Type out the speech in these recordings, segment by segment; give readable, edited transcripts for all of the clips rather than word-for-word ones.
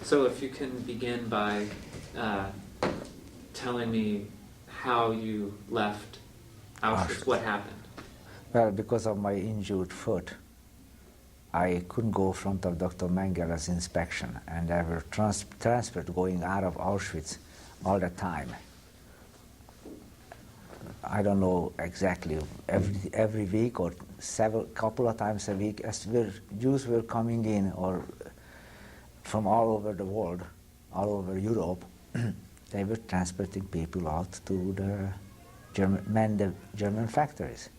So if you can begin by telling me how you left Auschwitz, what happened? Well, because of my injured foot, I couldn't go in front of Dr. Mengel's inspection, and I were transferred going out of Auschwitz all the time. I don't know exactly, every week or couple of times a week, as Jews were coming in or from all over the world, all over Europe, they were transporting people out to the German factories.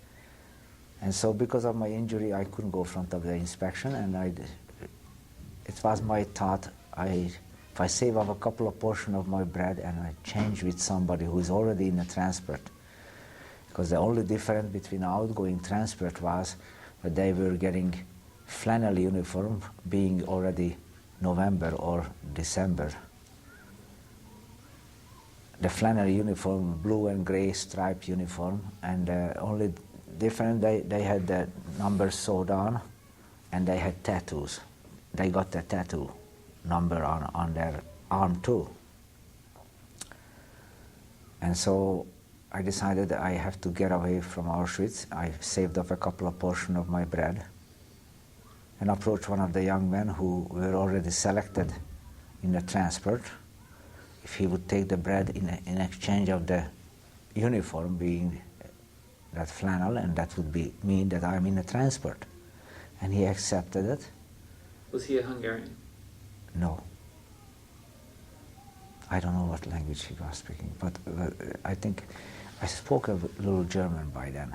And so because of my injury, I couldn't go in front of the inspection, and it was my thought, if I save up a couple of portions of my bread and I change with somebody who is already in the transport, because the only difference between outgoing transport was that they were getting flannel uniform, being already November or December. The flannel uniform, blue and gray striped uniform, and only different, they had the numbers sewed on, and they had tattoos. They got the tattoo number on their arm too. And so I decided that I have to get away from Auschwitz. I saved up a couple of portions of my bread and approached one of the young men who were already selected in the transport, if he would take the bread in exchange of the uniform being that flannel, and that would mean that I'm in the transport. And he accepted it. Was he a Hungarian? No. I don't know what language he was speaking, but I think I spoke a little German by then.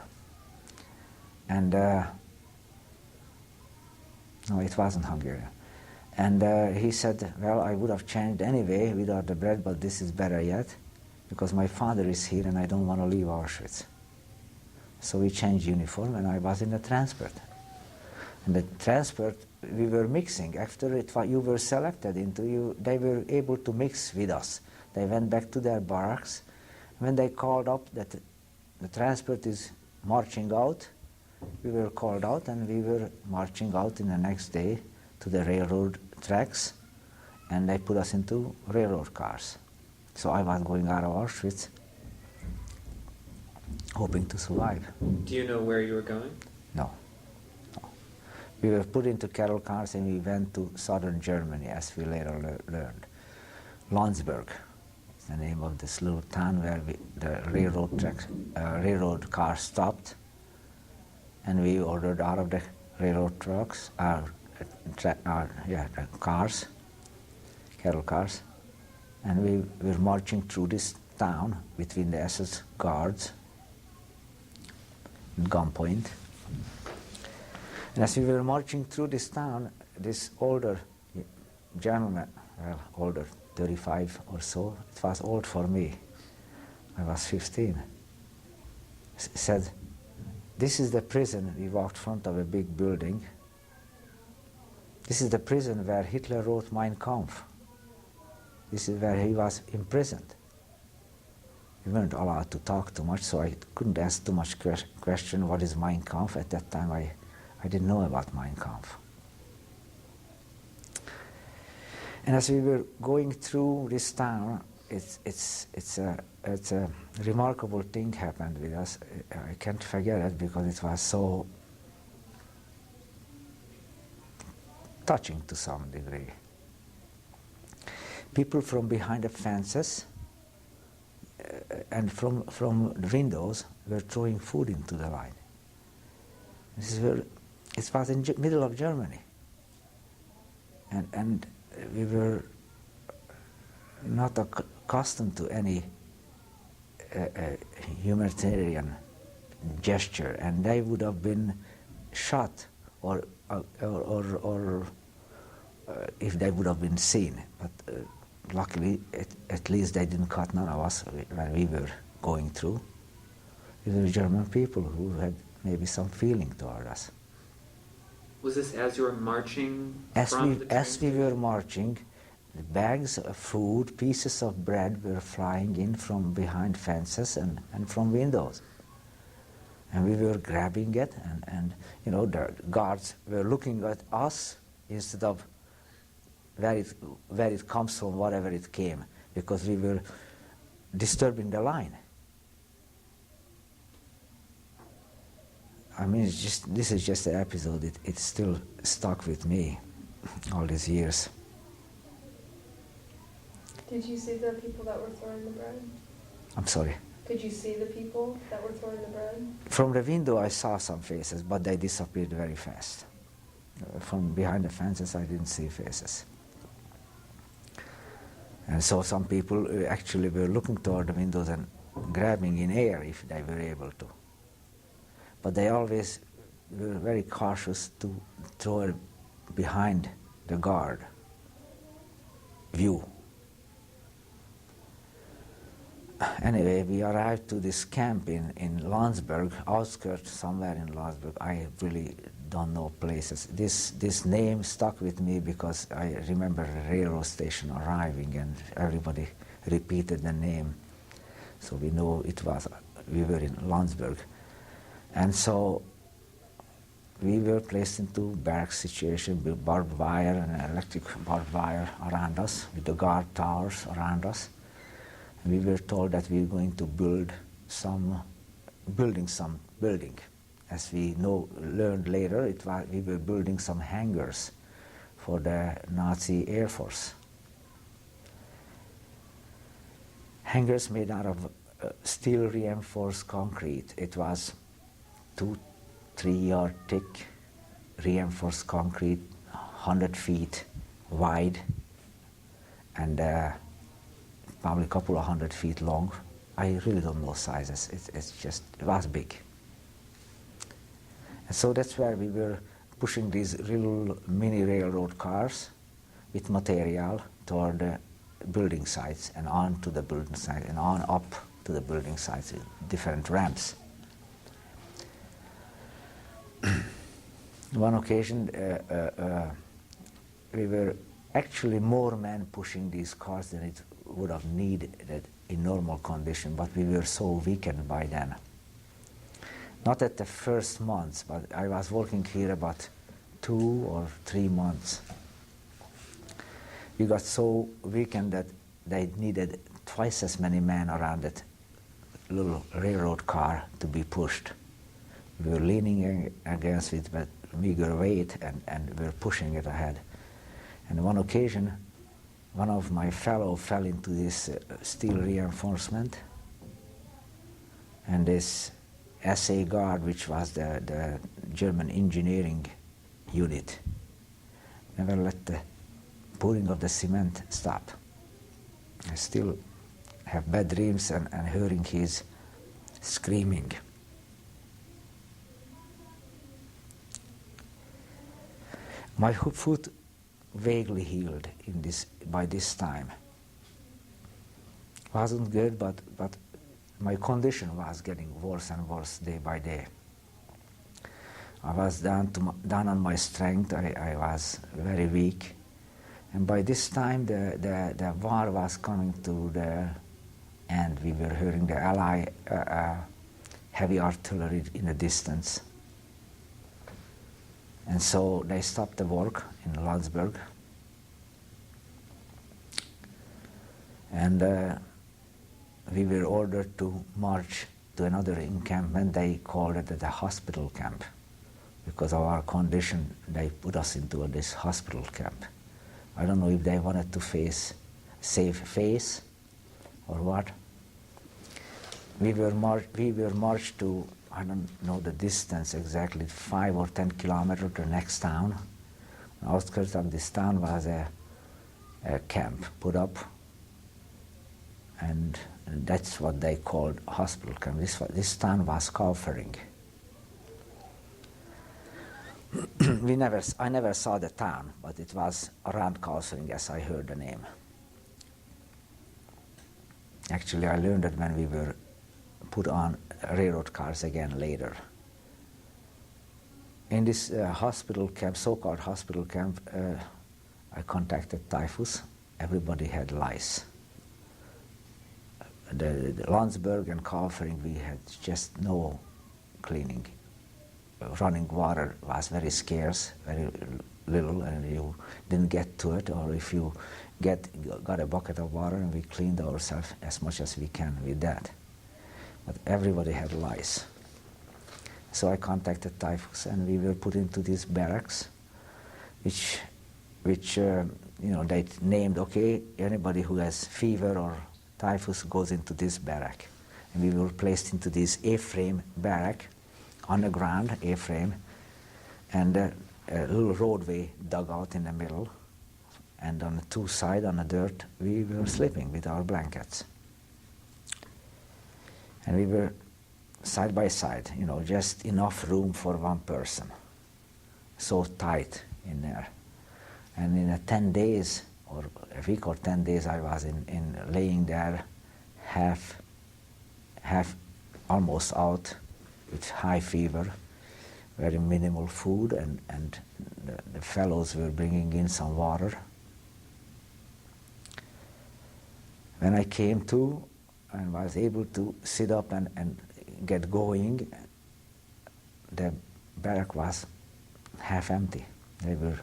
And no, it wasn't Hungarian. And he said, well, I would have changed anyway without the bread, but this is better yet, because my father is here and I don't want to leave Auschwitz. So we changed uniform, and I was in the transport. And the transport, we were mixing. After you were selected into, they were able to mix with us. They went back to their barracks. When they called up that the transport is marching out, we were called out, and we were marching out in the next day to the railroad tracks, and they put us into railroad cars. So I was going out of Auschwitz, hoping to survive. Do you know where you were going? No. We were put into cattle cars and we went to southern Germany, as we later learned. Landsberg is the name of this little town where the railroad car stopped, and we ordered out of the railroad trucks, the cars, cattle cars, and we were marching through this town between the SS guards at gunpoint. And as we were marching through this town, this older gentleman, well, older, 35 or so, it was old for me, I was 15, said, this is the prison. We walked in front of a big building. This is the prison where Hitler wrote Mein Kampf. This is where he was imprisoned. We weren't allowed to talk too much, so I couldn't ask too much question, what is Mein Kampf? At that time I didn't know about Mein Kampf. And as we were going through this town, it's a remarkable thing happened with us. I can't forget it because it was so touching to some degree. People from behind the fences and from the windows were throwing food into the line. It was in the middle of Germany. And we were not accustomed to any humanitarian gesture, and they would have been shot or if they would have been seen. But luckily, at least they didn't cut none of us when we were going through. We were German people who had maybe some feeling toward us. Was this as you were marching As we train? were marching, the bags of food, pieces of bread were flying in from behind fences and from windows. And we were grabbing it, and you know, the guards were looking at us instead of where it comes from, whatever it came, because we were disturbing the line. I mean, this is just an episode. It's still stuck with me all these years. Did you see the people that were throwing the bread? I'm sorry. Could you see the people that were throwing the bread? From the window I saw some faces, but they disappeared very fast. From behind the fences I didn't see faces. And so some people actually were looking toward the windows and grabbing in air if they were able to. But they always were very cautious to throw it behind the guard view. Anyway, we arrived to this camp in Landsberg, outskirts somewhere in Landsberg. I really don't know places. This name stuck with me because I remember the railroad station arriving and everybody repeated the name. So we know we were in Landsberg. And so we were placed into barrack situation with barbed wire and electric barbed wire around us, with the guard towers around us. And we were told that we were going to build some building. As we learned later, we were building some hangars for the Nazi Air Force. Hangars made out of steel reinforced concrete. It was 2-3 yard thick reinforced concrete, 100 feet wide, and probably a couple of 100 feet long. I really don't know sizes. It was big. And so that's where we were pushing these little mini railroad cars with material toward the building sites and on to the building site and on up to the building sites with different ramps. One occasion, we were actually more men pushing these cars than it would have needed in normal condition, but we were so weakened by then. Not at the first months, but I was working here about 2 or 3 months. We got so weakened that they needed twice as many men around that little railroad car to be pushed. We were leaning against it with meager weight and we were pushing it ahead. And on one occasion, one of my fellows fell into this steel reinforcement, and this SA guard, which was the German engineering unit, never let the pouring of the cement stop. I still have bad dreams and hearing his screaming. My foot vaguely healed by this time. Wasn't good, but my condition was getting worse and worse day by day. I was down on my strength. I was very weak, and by this time the war was coming to the end. We were hearing the Allied heavy artillery in the distance. And so they stopped the work in Landsberg. And we were ordered to march to another encampment. They called it the hospital camp. Because of our condition, they put us into this hospital camp. I don't know if they wanted to save face or what. We were marched to, I don't know the distance exactly, 5 or 10 kilometers to the next town. On the outskirts of this town was a camp put up, and that's what they called hospital camp. This town was Kaufering. I never saw the town, but it was around Kaufering as I heard the name. Actually, I learned that when we were put on railroad cars again later. In this hospital camp, so-called hospital camp, I contacted typhus. Everybody had lice. The Landsberg and Kaufering, we had just no cleaning. running water was very scarce, very little, and you didn't get to it, or if you got a bucket of water, and we cleaned ourselves as much as we can with that. But everybody had lice. So I contacted typhus, and we were put into these barracks, which they named, okay, anybody who has fever or typhus goes into this barrack. And we were placed into this A-frame barrack, underground A-frame, and a little roadway dug out in the middle, and on the two sides, on the dirt, we were sleeping with our blankets. And we were side by side, just enough room for one person. So tight in there. And in 10 days, or a week or 10 days, I was in laying there, half almost out, with high fever, very minimal food, and the fellows were bringing in some water. When I came to and was able to sit up and get going, the barrack was half empty. The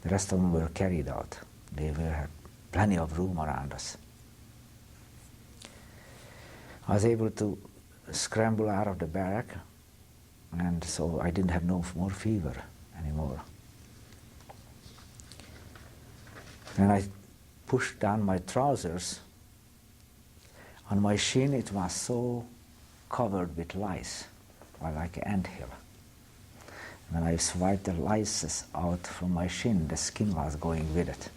rest of them were carried out. They had plenty of room around us. I was able to scramble out of the barrack, and so I didn't have no more fever anymore. When I pushed down my trousers, on my shin it was so covered with lice, like an anthill. When I swiped the lice out from my shin, the skin was going with it.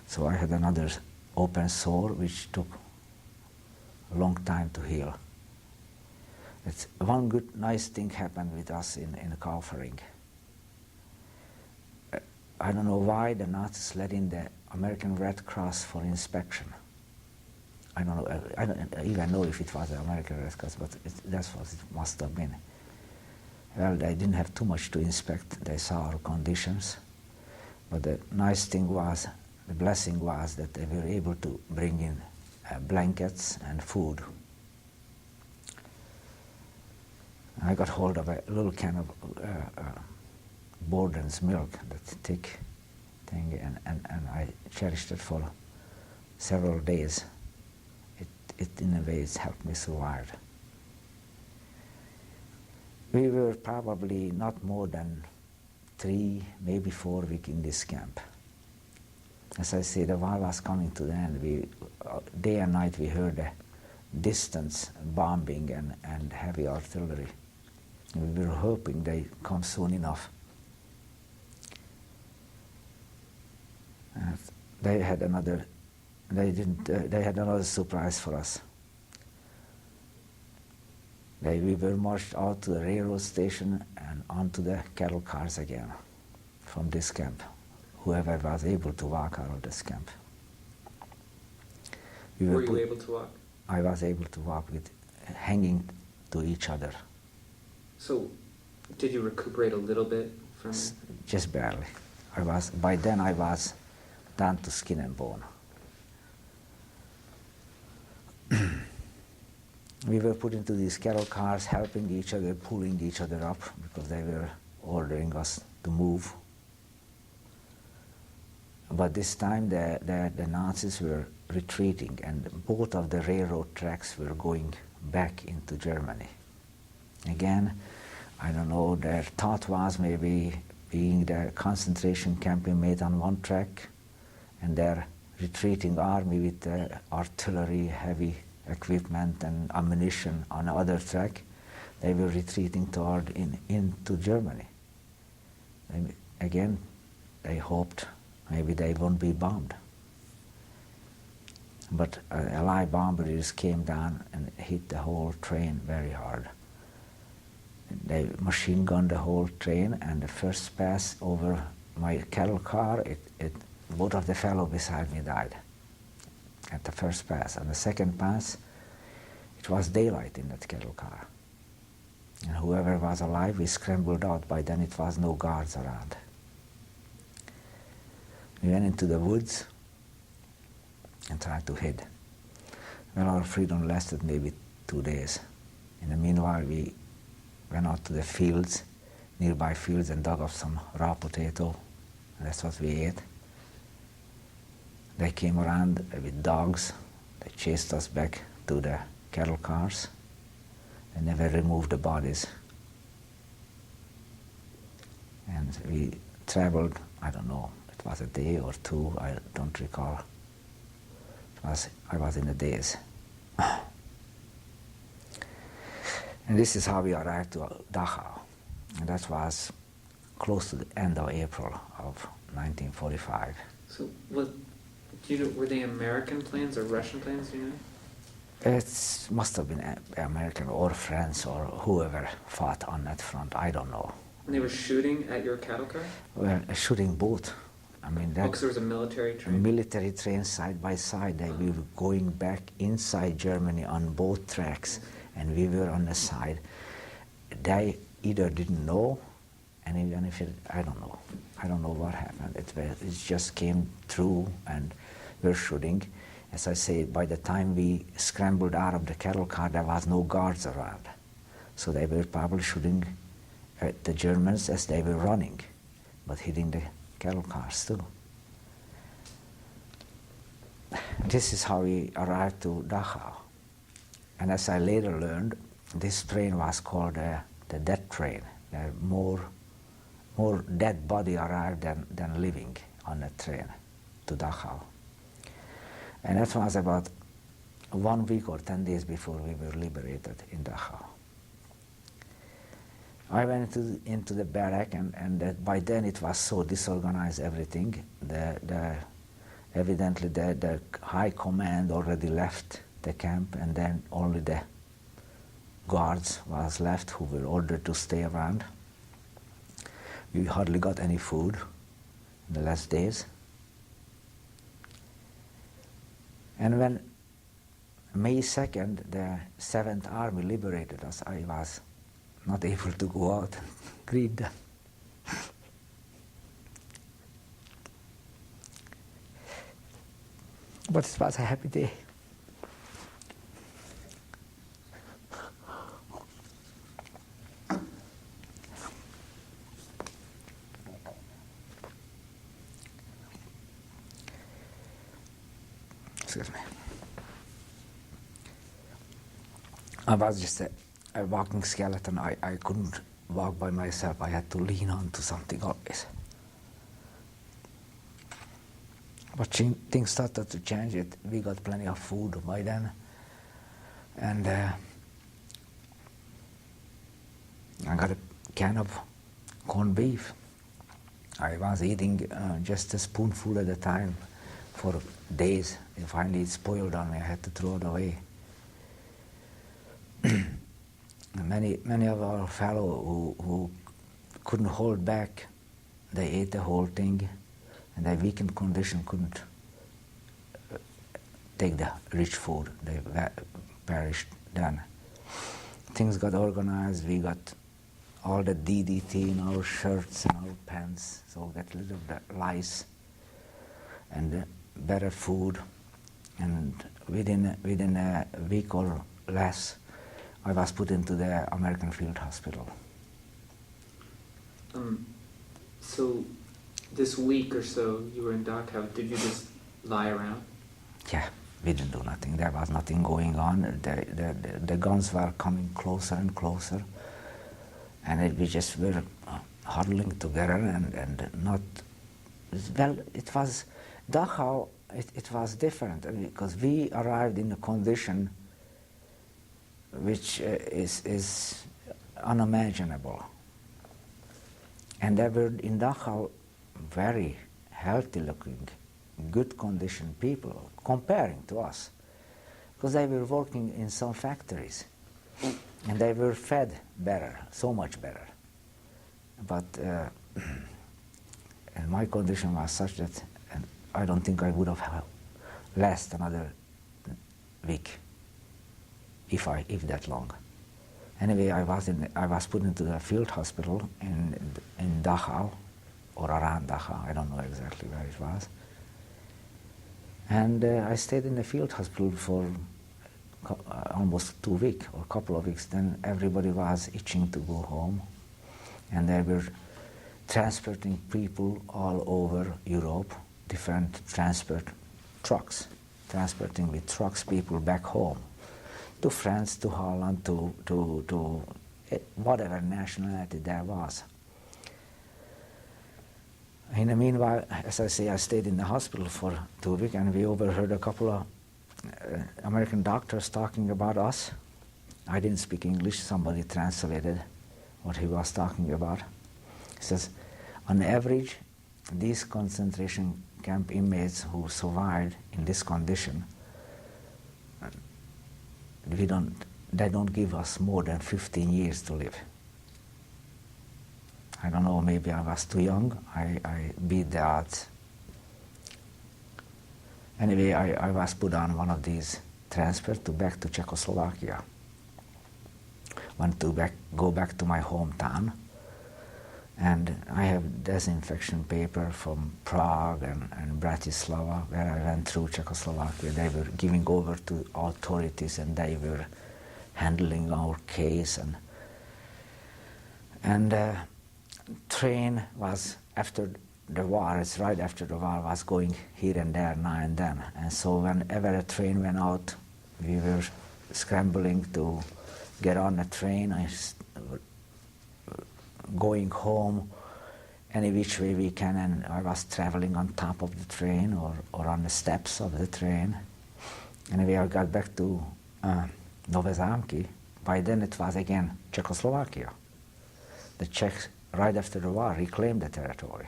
So I had another open sore which took a long time to heal. It's one good, nice thing happened with us in Kaufering. I don't know why the Nazis let in the American Red Cross for inspection. I don't know. I don't even know if it was the American Red Cross, but that's what it must have been. Well, they didn't have too much to inspect. They saw our conditions. But the nice thing was, the blessing was that they were able to bring in blankets and food. I got hold of a little can of Borden's milk, that thick thing, and I cherished it for several days. It in a way, it's helped me survive. We were probably not more than 3, maybe 4 weeks in this camp. As I said, the war was coming to the end. Day and night we heard the distance bombing and heavy artillery. We were hoping they come soon enough. They had another surprise for us. We were marched out to the railroad station and onto the cattle cars again from this camp, whoever was able to walk out of this camp. Were you able to walk? I was able to walk with hanging to each other. So, did you recuperate a little bit from? Just barely. By then I was down to skin and bone. We were put into these cattle cars, helping each other, pulling each other up, because they were ordering us to move. But this time the Nazis were retreating, and both of the railroad tracks were going back into Germany. Again, I don't know, their thought was maybe being the concentration camp we made on one track, and their retreating army with artillery, heavy equipment and ammunition on the other track, they were retreating into Germany. Again, they hoped maybe they won't be bombed. But Allied bombers came down and hit the whole train very hard. They machine gunned the whole train, and the first pass over my cattle car, both of the fellow beside me died at the first pass. And the second pass, it was daylight in that cattle car. And whoever was alive, we scrambled out. By then it was no guards around. We went into the woods and tried to hide. Well, our freedom lasted maybe 2 days. In the meanwhile, we went out to the fields nearby fields and dug up some raw potato. And that's what we ate. They came around with dogs. They chased us back to the cattle cars. They never removed the bodies. And we traveled, I don't know, it was a day or two, I don't recall. I was in the days. And this is how we arrived to Dachau. And that was close to the end of April of 1945. So, were they American planes or Russian planes? Do you know? It must have been American or French or whoever fought on that front. I don't know. And they were shooting at your cattle car? Well, shooting both. I mean, that Because there was a military train? military train side by side. They were going back inside Germany on both tracks, and we were on the side. They either didn't know, and even if I don't know. I don't know what happened. It just came through and were shooting. As I say, by the time we scrambled out of the cattle car, there was no guards around. So they were probably shooting at the Germans as they were running, but hitting the cattle cars too. This is how we arrived to Dachau. And as I later learned, this train was called the death train. There more dead body arrived than living on the train to Dachau. And that was about 1 week or 10 days before we were liberated in Dachau. I went into the barrack, and by then it was so disorganized, everything. Evidently the high command already left the camp, and then only the guards was left who were ordered to stay around. We hardly got any food in the last days. And when May 2nd, the 7th Army liberated us, I was not able to go out and greet them. But it was a happy day. Excuse me. I was just a walking skeleton. I couldn't walk by myself. I had to lean on to something always. But things started to change. We got plenty of food by then. And I got a can of corned beef. I was eating just a spoonful at a time for days. And finally it spoiled on me. I had to throw it away. Many of our fellow who couldn't hold back, they ate the whole thing, and their weakened condition couldn't take the rich food. They perished then. Things got organized. We got all the DDT in our shirts and our pants, so we got rid of the lice and better food. And within a week or less, I was put into the American Field Hospital. So this week or so you were in Dachau, did you just lie around? Yeah, we didn't do nothing. There was nothing going on. The guns were coming closer and closer, and we just were huddling together and not. Well, it was Dachau. It was different because we arrived in a condition which is unimaginable. And they were in Dachau very healthy-looking, good-conditioned people comparing to us, because they were working in some factories, and they were fed better, so much better. But and my condition was such that I don't think I would have lasted another week, if that long. Anyway, I was put into the field hospital in Dachau, or around Dachau, I don't know exactly where it was. And I stayed in the field hospital for almost 2 weeks, or a couple of weeks. Then everybody was itching to go home. and they were transporting people all over Europe, different transport trucks, transporting with trucks people back home, to France, to Holland, to whatever nationality there was. In the meanwhile, as I say, I stayed in the hospital for 2 weeks, and we overheard a couple of American doctors talking about us. I didn't speak English, somebody translated what he was talking about. He says, on average, these concentration camp inmates who survived in this condition, they don't give us more than 15 years to live. I don't know, maybe I was too young, I beat the odds. Anyway, I was put on one of these transfers back to Czechoslovakia. Want to go back to my hometown, and I have disinfection paper from Prague and Bratislava, where I went through Czechoslovakia. They were giving over to authorities, and they were handling our case, and train was after the war, it's right after the war, was going here and there now and then. And so whenever a train went out, we were scrambling to get on a train, going home any which way we can, and I was traveling on top of the train or on the steps of the train. Anyway, I got back to Nové Zámky. By then it was again Czechoslovakia. The Czechs, right after the war, reclaimed the territory.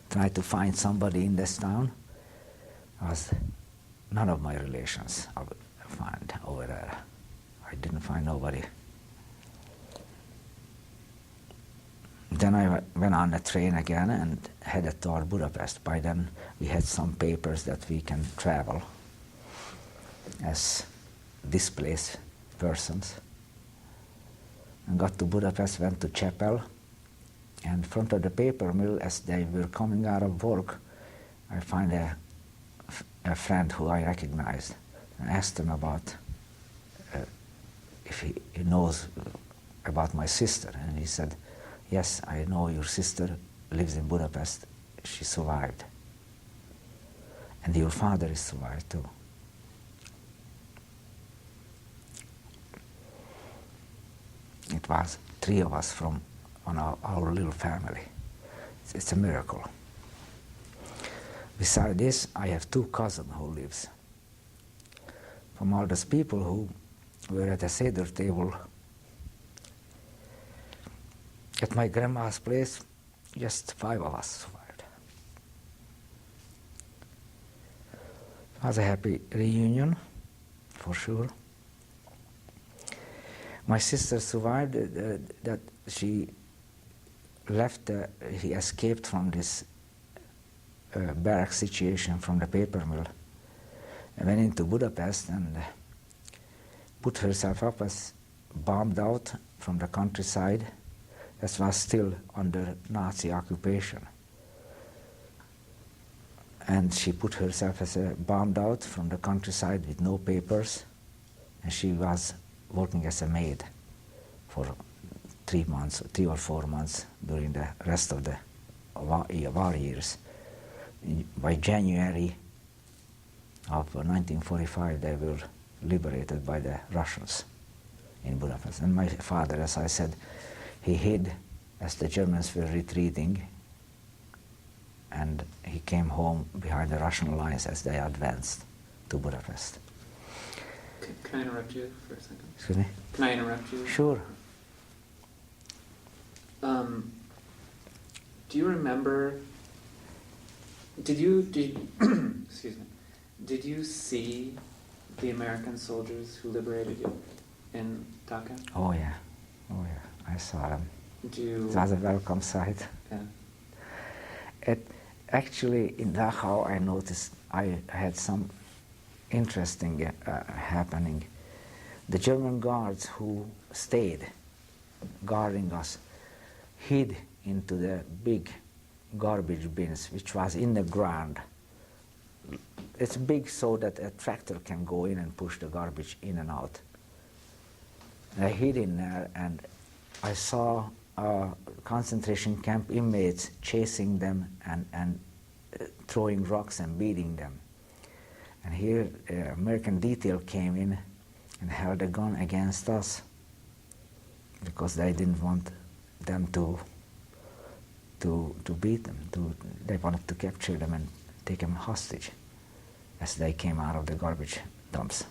Tried to find somebody in this town. Was none of my relations I would find over there. I didn't find nobody. Then I went on the train again and headed toward Budapest. By then we had some papers that we can travel as displaced persons. And got to Budapest, went to Chapel, and in front of the paper mill, as they were coming out of work, I find a friend who I recognized, and asked him about if he knows about my sister. And he said, yes, I know your sister lives in Budapest. She survived. And your father is survived too. It was 3 of us from our little family. It's a miracle. Besides this, I have 2 cousins who lives. From all those people who were at the Seder table at my grandma's place, just 5 of us survived. It was a happy reunion, for sure. My sister survived, that she left, he escaped from this barrack situation from the paper mill and went into Budapest and put herself up as bombed out from the countryside that was still under Nazi occupation. And she put herself as bombed out from the countryside with no papers, and she was working as a maid for 3 or 4 months during the rest of the war years. By January of 1945, they were liberated by the Russians in Budapest. And my father, as I said, he hid as the Germans were retreating, and he came home behind the Russian lines as they advanced to Budapest. Can I interrupt you for a second? Excuse me? Can I interrupt you? Sure. Do you remember, excuse me, did you see the American soldiers who liberated you in Dhaka? Oh yeah, I saw them. Do you, It was a welcome sight. yeah. Actually, in Dachau, I noticed I had some interesting happening. The German guards who stayed guarding us hid into the big garbage bins, which was in the ground. It's big so that a tractor can go in and push the garbage in and out. They hid in there, and I saw concentration camp inmates chasing them and throwing rocks and beating them. And here American detail came in and held a gun against us because they didn't want them to beat them. They wanted to capture them and take them hostage as they came out of the garbage dumps.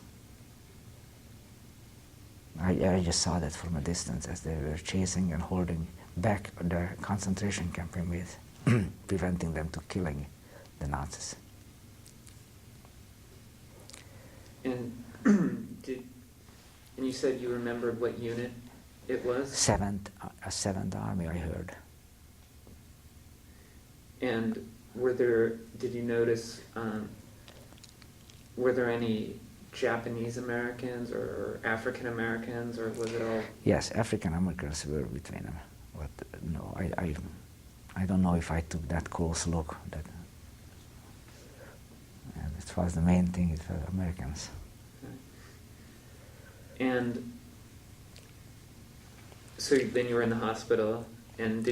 I just saw that from a distance as they were chasing and holding back the concentration camp inmates, preventing them to killing the Nazis. And and you said you remembered what unit it was? Seventh Army, I heard. And did you notice, were there any Japanese Americans or African Americans, or was it all? Yes, African Americans were between them, but no, I don't know if I took that close look. And it was the main thing. It was Americans. And so then you were in the hospital, and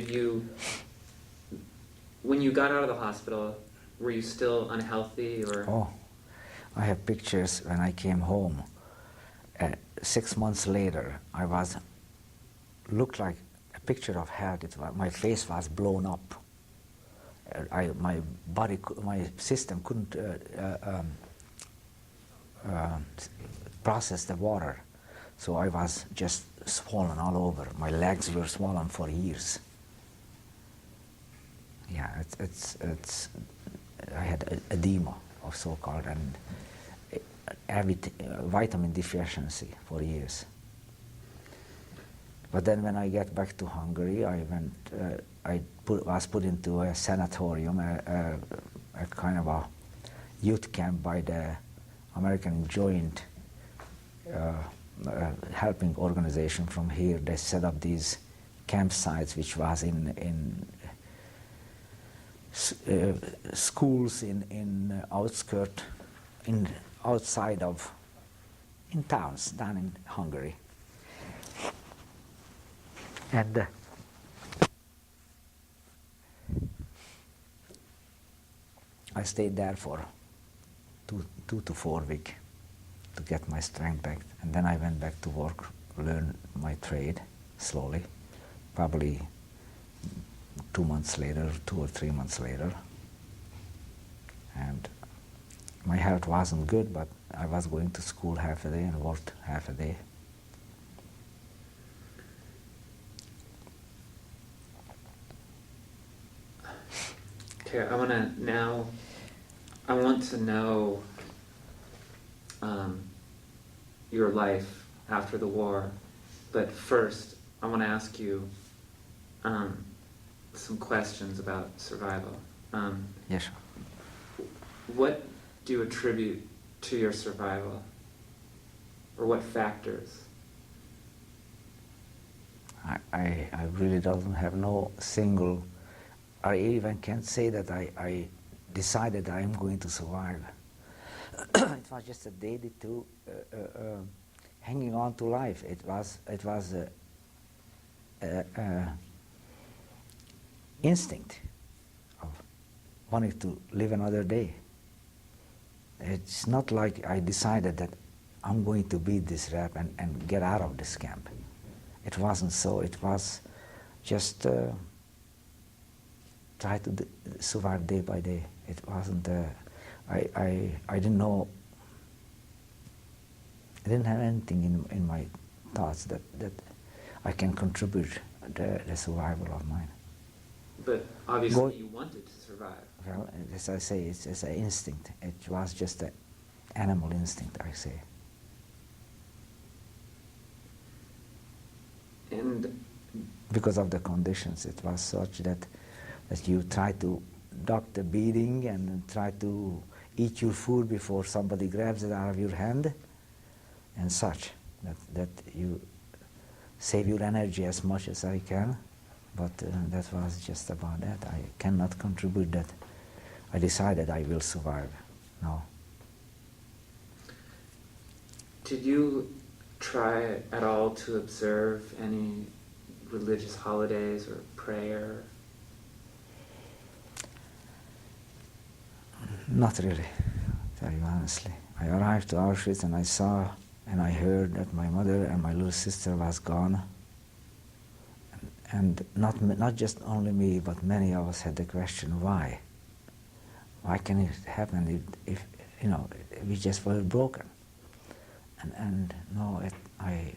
when you got out of the hospital, were you still unhealthy, or? Oh, I have pictures when I came home. 6 months later, looked like a picture of health. My face was blown up. My system couldn't process the water, so I was just swollen all over. My legs were swollen for years. Yeah, I had edema, of so-called, and vitamin deficiency for years. But then when I get back to Hungary, was put into a sanatorium, a kind of a youth camp by the American Joint helping organization from here. They set up these campsites, which was in schools in towns down in Hungary. And I stayed there for 2 to 4 weeks to get my strength back, and then I went back to work, learn my trade slowly, probably 2 months later, 2 or 3 months later. And my health wasn't good, but I was going to school half a day and worked half a day. Okay, I want to know your life after the war, but first I want to ask you some questions about survival. Yes. What do you attribute to your survival, or what factors? I really don't have no single. I even can't say that I decided I'm going to survive. It was just a daily hanging on to life. It was instinct of wanting to live another day. It's not like I decided that I'm going to beat this rap and get out of this camp. It wasn't so. It was just try to survive day by day. It wasn't. I didn't know. I didn't have anything in my thoughts that I can contribute the survival of mine. But obviously you wanted to survive. Well, as I say, it's an instinct. It was just an animal instinct, I say. And because of the conditions, it was such that you try to duck the beating and try to eat your food before somebody grabs it out of your hand, and such. That you save your energy as much as I can, but that was just about that. I cannot contribute that. I decided I will survive. No. Did you try at all to observe any religious holidays or prayer? Not really, tell you honestly. I arrived to Auschwitz and I saw and I heard that my mother and my little sister was gone. And not just only me, but many of us had the question, why? Why can it happen if you know, we just were broken? And no, I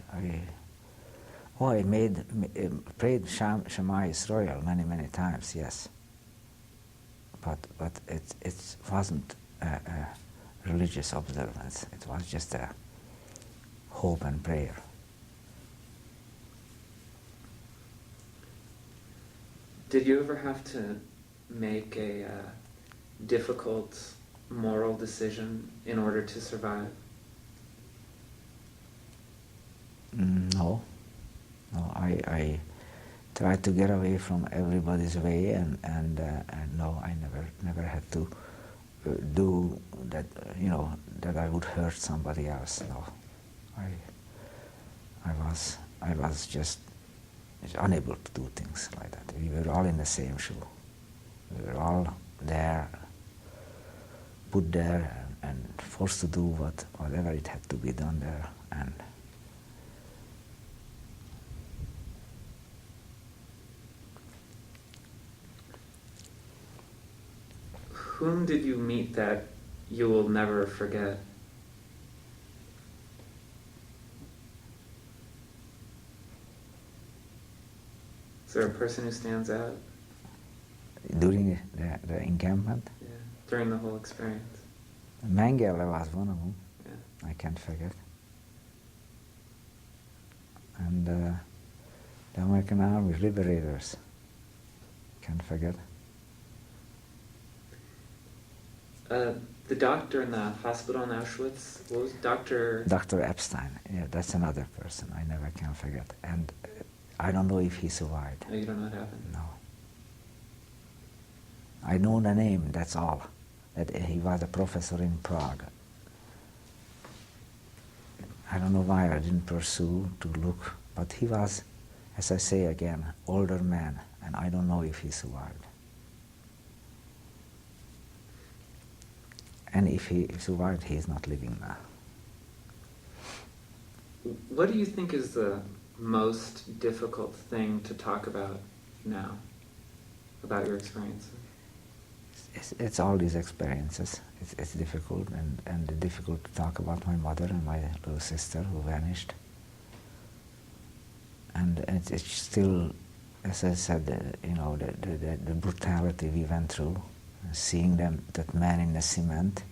prayed Shema Yisrael many times, yes. But it wasn't a religious observance. It was just a hope and prayer. Did you ever have to make a difficult moral decision in order to survive? No. I tried to get away from everybody's way, and no, I never had to do that. You know, that I would hurt somebody else. No, I was just unable to do things like that. We were all in the same shoe. We were all there, put there, and forced to do whatever it had to be done there. And whom did you meet that you will never forget? Is there a person who stands out? during the encampment, Yeah, during the whole experience. Mengele was one of them. Yeah. I can't forget. And the American Army liberators, can't forget. The doctor in the hospital in Auschwitz, what was Dr. Dr. Epstein, yeah, that's another person I never can forget. And I don't know if he survived. Oh, you don't know what happened? No. I know the name, that's all. That he was a professor in Prague. I don't know why I didn't pursue to look, but he was, as I say again, older man, and I don't know if he survived. And if he survived, he is not living now. What do you think is the most difficult thing to talk about now, about your experiences? It's all these experiences. It's difficult, and difficult to talk about my mother and my little sister who vanished. And it's still, as I said, you know, the brutality we went through, seeing them, that man in the cement,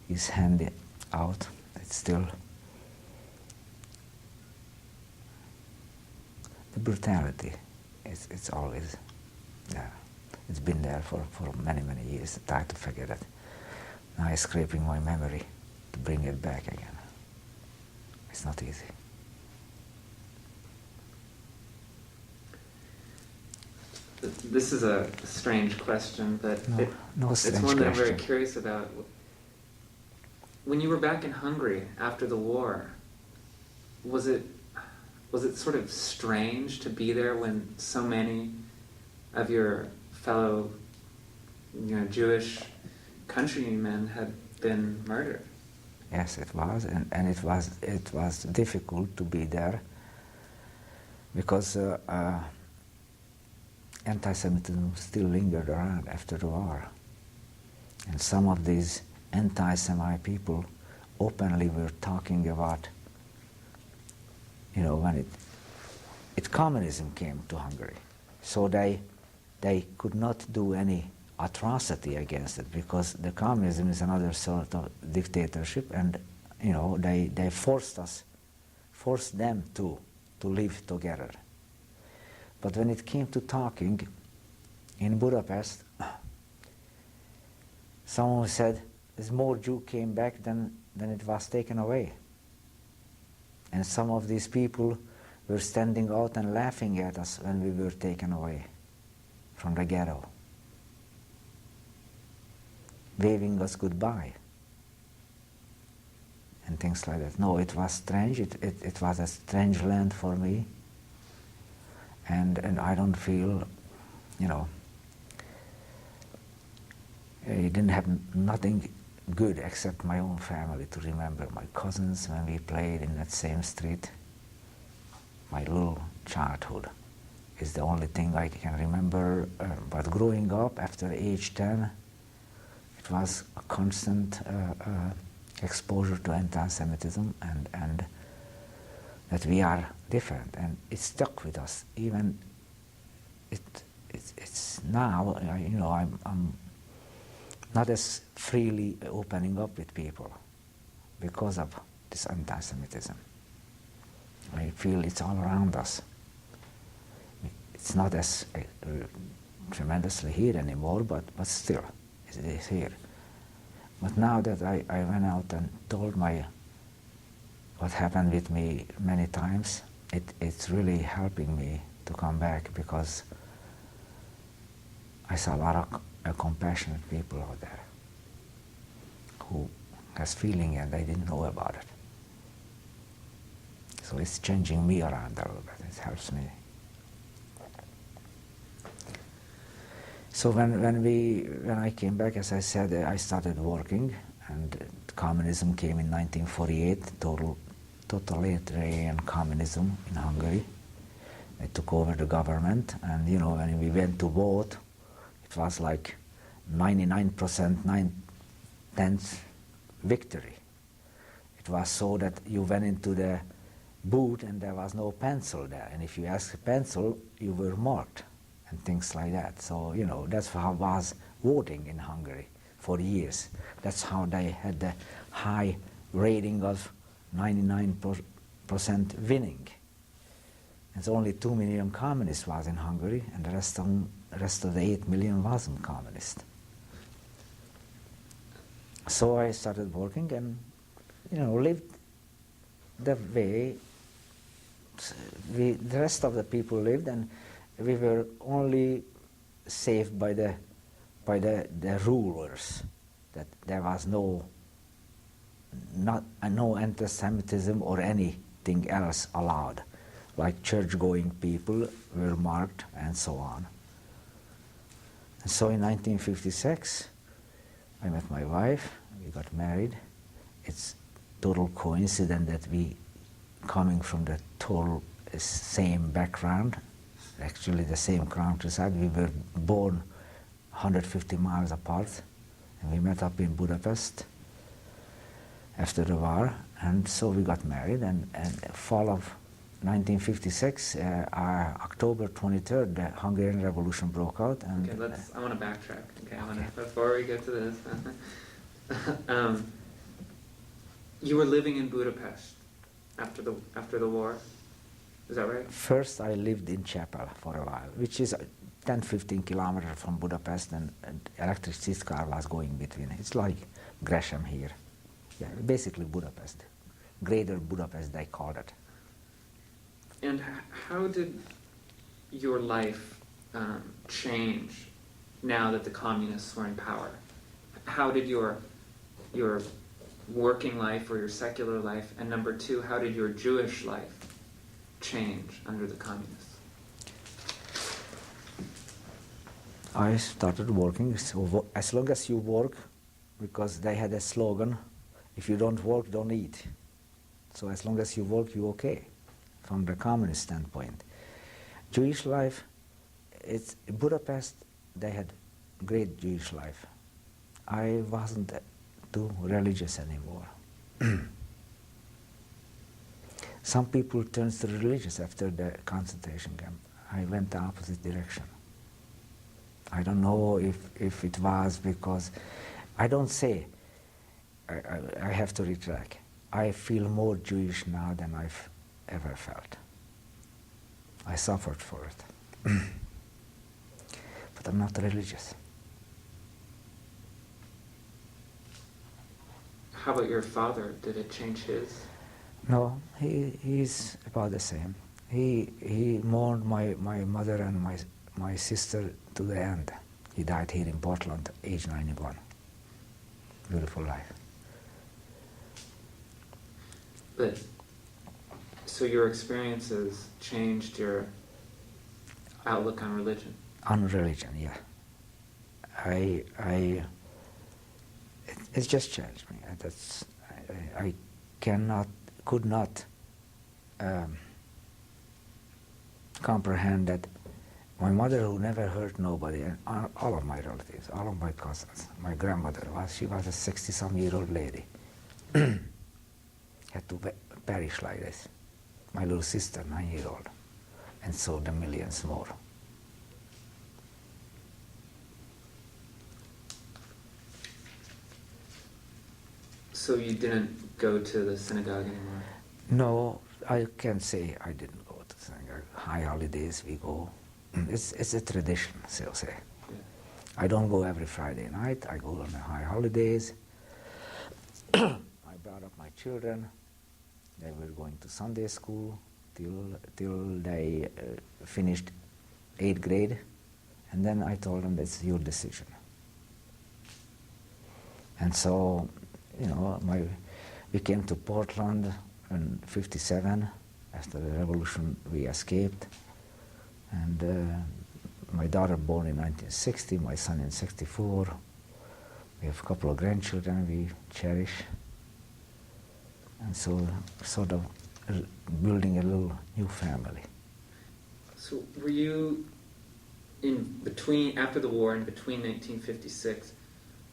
his hand out, it's still the brutality. It's always there. It's been there for many years. I try to forget it. Now I'm scraping my memory to bring it back again. It's not easy. This is a strange question, but it's one that I'm very curious about. When you were back in Hungary after the war, was it sort of strange to be there when so many of your fellow, Jewish countrymen had been murdered? Yes, it was, and it was difficult to be there because anti-Semitism still lingered around after the war, and some of these anti-Semite people openly were talking about, when communism came to Hungary, so they could not do any atrocity against it because the communism is another sort of dictatorship, and they forced them to live together. But when it came to talking in Budapest, someone said there's more Jew came back than it was taken away. And some of these people were standing out and laughing at us when we were taken away from the ghetto, waving us goodbye and things like that. No, it was strange. It was a strange land for me. and I don't feel, you know, I didn't have nothing good except my own family to remember. My cousins when we played in that same street. My little childhood is the only thing I can remember. But growing up after age 10, it was a constant exposure to anti-Semitism and that we are different, and it stuck with us. Even it's now, you know, I'm not as freely opening up with people because of this anti-Semitism. I feel it's all around us. It's not as tremendously here anymore, but still, it is here. But now that I went out and told what happened with me many times, it's really helping me to come back, because I saw a lot of compassionate people out there who has feeling and they didn't know about it. So it's changing me around a little bit. It helps me. So when I came back, as I said, I started working, and communism came in 1948, totalitarian communism in Hungary. They took over the government, and you know, when we went to vote, it was like 99%, 9/10 victory. It was so that you went into the booth and there was no pencil there, and if you asked a pencil, you were marked, and things like that. So, you know, that's how was voting in Hungary for years. That's how they had the high rating of 99% winning. And only 2 million communists was in Hungary, and the rest of the 8 million wasn't communist. So I started working and, you know, lived the way the rest of the people lived, and we were only saved by the rulers, that there was no anti-Semitism or anything else allowed. Like church-going people were marked and so on. And so in 1956, I met my wife, we got married. It's total coincidence that we coming from the total same background, actually the same countryside. We were born 150 miles apart, and we met up in Budapest after the war, and so we got married, and fall of 1956, October 23rd, the Hungarian Revolution broke out. And okay, I want to backtrack. Okay, before we get to this, you were living in Budapest after the war, is that right? First, I lived in Chapel for a while, which is 10-15 kilometers from Budapest, and electric car was going between. It's like Gresham here. Yeah, basically Budapest. Greater Budapest, they called it. And how did your life change now that the communists were in power? How did your working life or your secular life, and number two, how did your Jewish life change under the communists? I started working, so as long as you work, because they had a slogan, if you don't work, don't eat. So as long as you work, you're okay, from the communist standpoint. Jewish life, it's Budapest, they had great Jewish life. I wasn't too religious anymore. Some people turned to religious after the concentration camp. I went the opposite direction. I don't know if it was because, I don't say, I have to retract. I feel more Jewish now than I've ever felt. I suffered for it. But I'm not religious. How about your father? Did it change his? No, he's about the same. He mourned my mother and my sister to the end. He died here in Portland, age 91. Beautiful life. But, so your experiences changed outlook on religion? On religion, yeah. It just changed me. I could not comprehend that my mother, who never hurt nobody, and all of my relatives, all of my cousins, my grandmother she was a 60-some-year-old lady, had to perish like this. My little sister, 9-year-old, and so the millions more. So you didn't go to the synagogue anymore? No, I can't say I didn't go to synagogue. High holidays we go. It's a tradition, so say. Yeah. I don't go every Friday night. I go on the high holidays. I brought up my children. They were going to Sunday school till they finished 8th grade, and then I told them that's your decision. And so, you know, we came to Portland in '57. After the revolution, we escaped. And my daughter born in 1960, my son in '64. We have a couple of grandchildren we cherish. And so sort of building a little new family. So were you after the war, in between 1956,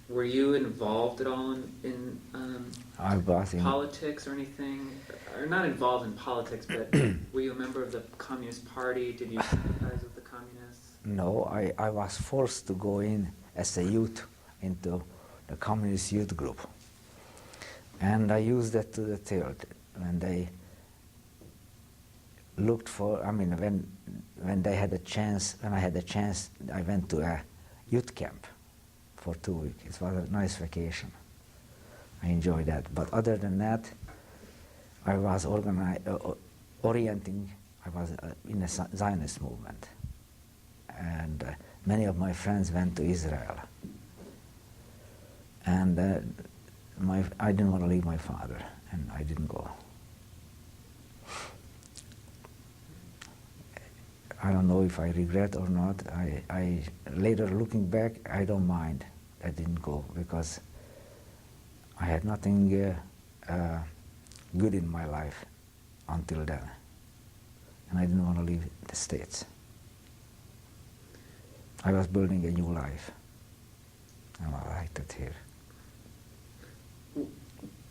were you involved at all in politics or anything? Or not involved in politics, but were you a member of the Communist Party? Did you sympathize with the Communists? No, I was forced to go in as a youth into the Communist Youth Group. And I used that to the tilt when they looked for, when they had a chance, when I had a chance, I went to a youth camp for 2 weeks. It was a nice vacation. I enjoyed that. But other than that, I was orienting, I was in the Zionist movement. And many of my friends went to Israel. And I didn't want to leave my father, and I didn't go. I don't know if I regret or not. I later looking back, I don't mind I didn't go, because I had nothing good in my life until then, and I didn't want to leave the States. I was building a new life, and I liked it here.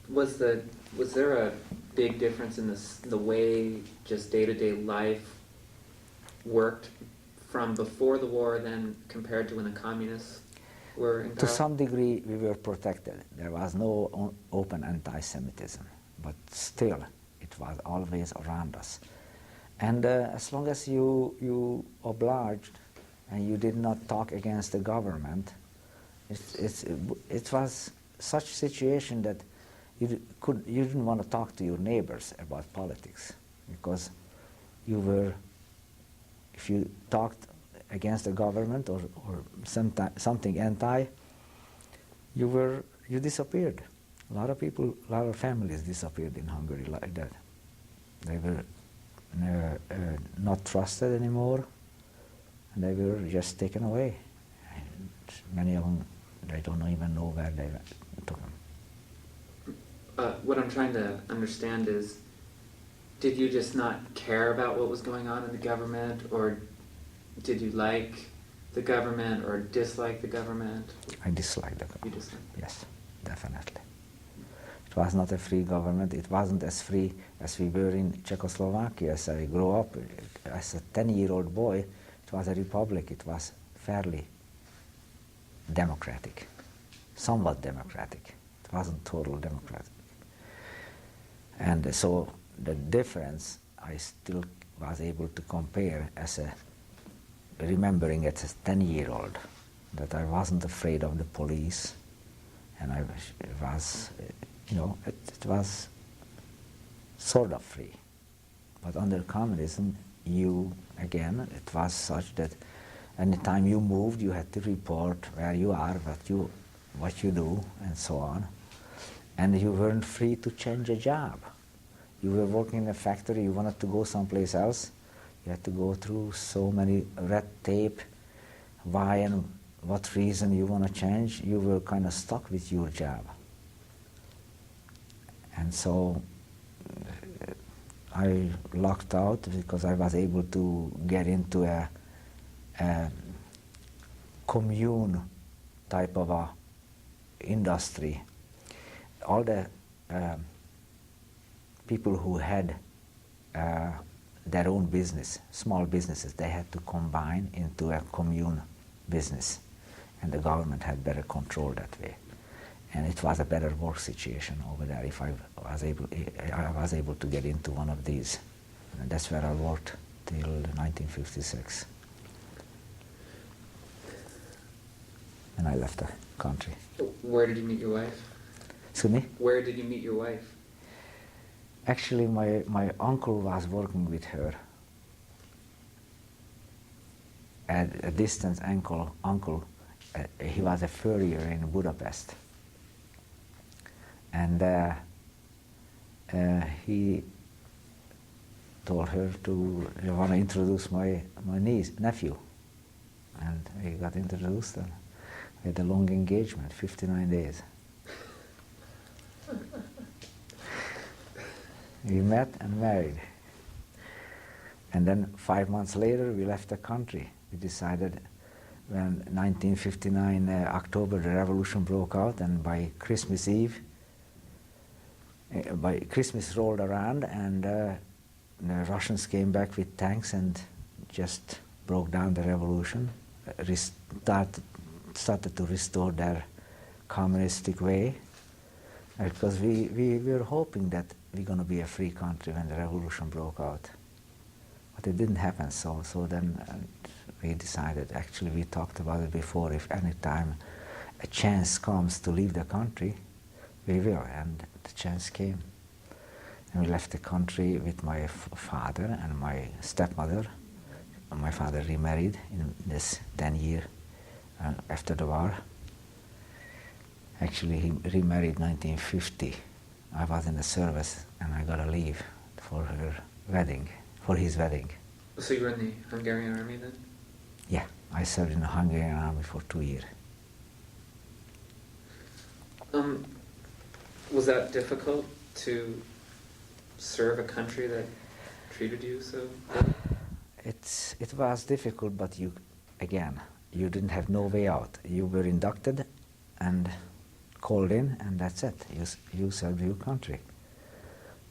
Was there a big difference in the way just day-to-day life worked from before the war then compared to when the communists were in power? To some degree we were protected. There was no open anti-Semitism, but still it was always around us. And as long as you obliged and you did not talk against the government, it was such a situation that you didn't want to talk to your neighbors about politics, because if you talked against the government or something anti, you disappeared. A lot of people, a lot of families disappeared in Hungary like that. They were not trusted anymore, and they were just taken away. And many of them, they don't even know where they took them. What I'm trying to understand is, did you just not care about what was going on in the government, or did you like the government or dislike the government? I disliked the government. You disliked it? Yes, definitely. It was not a free government. It wasn't as free as we were in Czechoslovakia. As I grew up, as a 10-year-old boy, it was a republic. It was fairly democratic, somewhat democratic. It wasn't total democratic. And so the difference I still was able to compare as remembering as a 10-year-old, that I wasn't afraid of the police, and I was, it was sort of free. But under communism, it was such that anytime you moved, you had to report where you are, what you do, and so on. And you weren't free to change a job. You were working in a factory, you wanted to go someplace else, You had to go through so many red tape, why and what reason you want to change. You were kind of stuck with your job. And so I lucked out because I was able to get into a commune type of a industry. All the people who had their own business, small businesses, they had to combine into a commune business, and the government had better control that way. And it was a better work situation over there if I was able to get into one of these. And that's where I worked till 1956. And I left the country. Where did you meet your wife? Excuse me? Where did you meet your wife? Actually, my uncle was working with her. At a distant uncle, he was a furrier in Budapest. And he told her to want to introduce my nephew. And we got introduced, and we had a long engagement, 59 days. We met and married. And then 5 months later, we left the country. We decided when 1959 October, the revolution broke out, and by Christmas Eve, by Christmas rolled around, and the Russians came back with tanks and just broke down the revolution, started to restore their communistic way, because we were hoping that we're going to be a free country when the revolution broke out. But it didn't happen, so then we decided, actually we talked about it before, if any time a chance comes to leave the country, we will, and the chance came. And we left the country with my father and my stepmother. My father remarried in this 10 years after the war. Actually, he remarried 1950. I was in the service and I got a leave for her wedding, for his wedding. So you were in the Hungarian army then? Yeah, I served in the Hungarian army for 2 years. Was that difficult to serve a country that treated you so good? It was difficult, but you didn't have no way out. You were inducted and called in, and that's it. You served your country.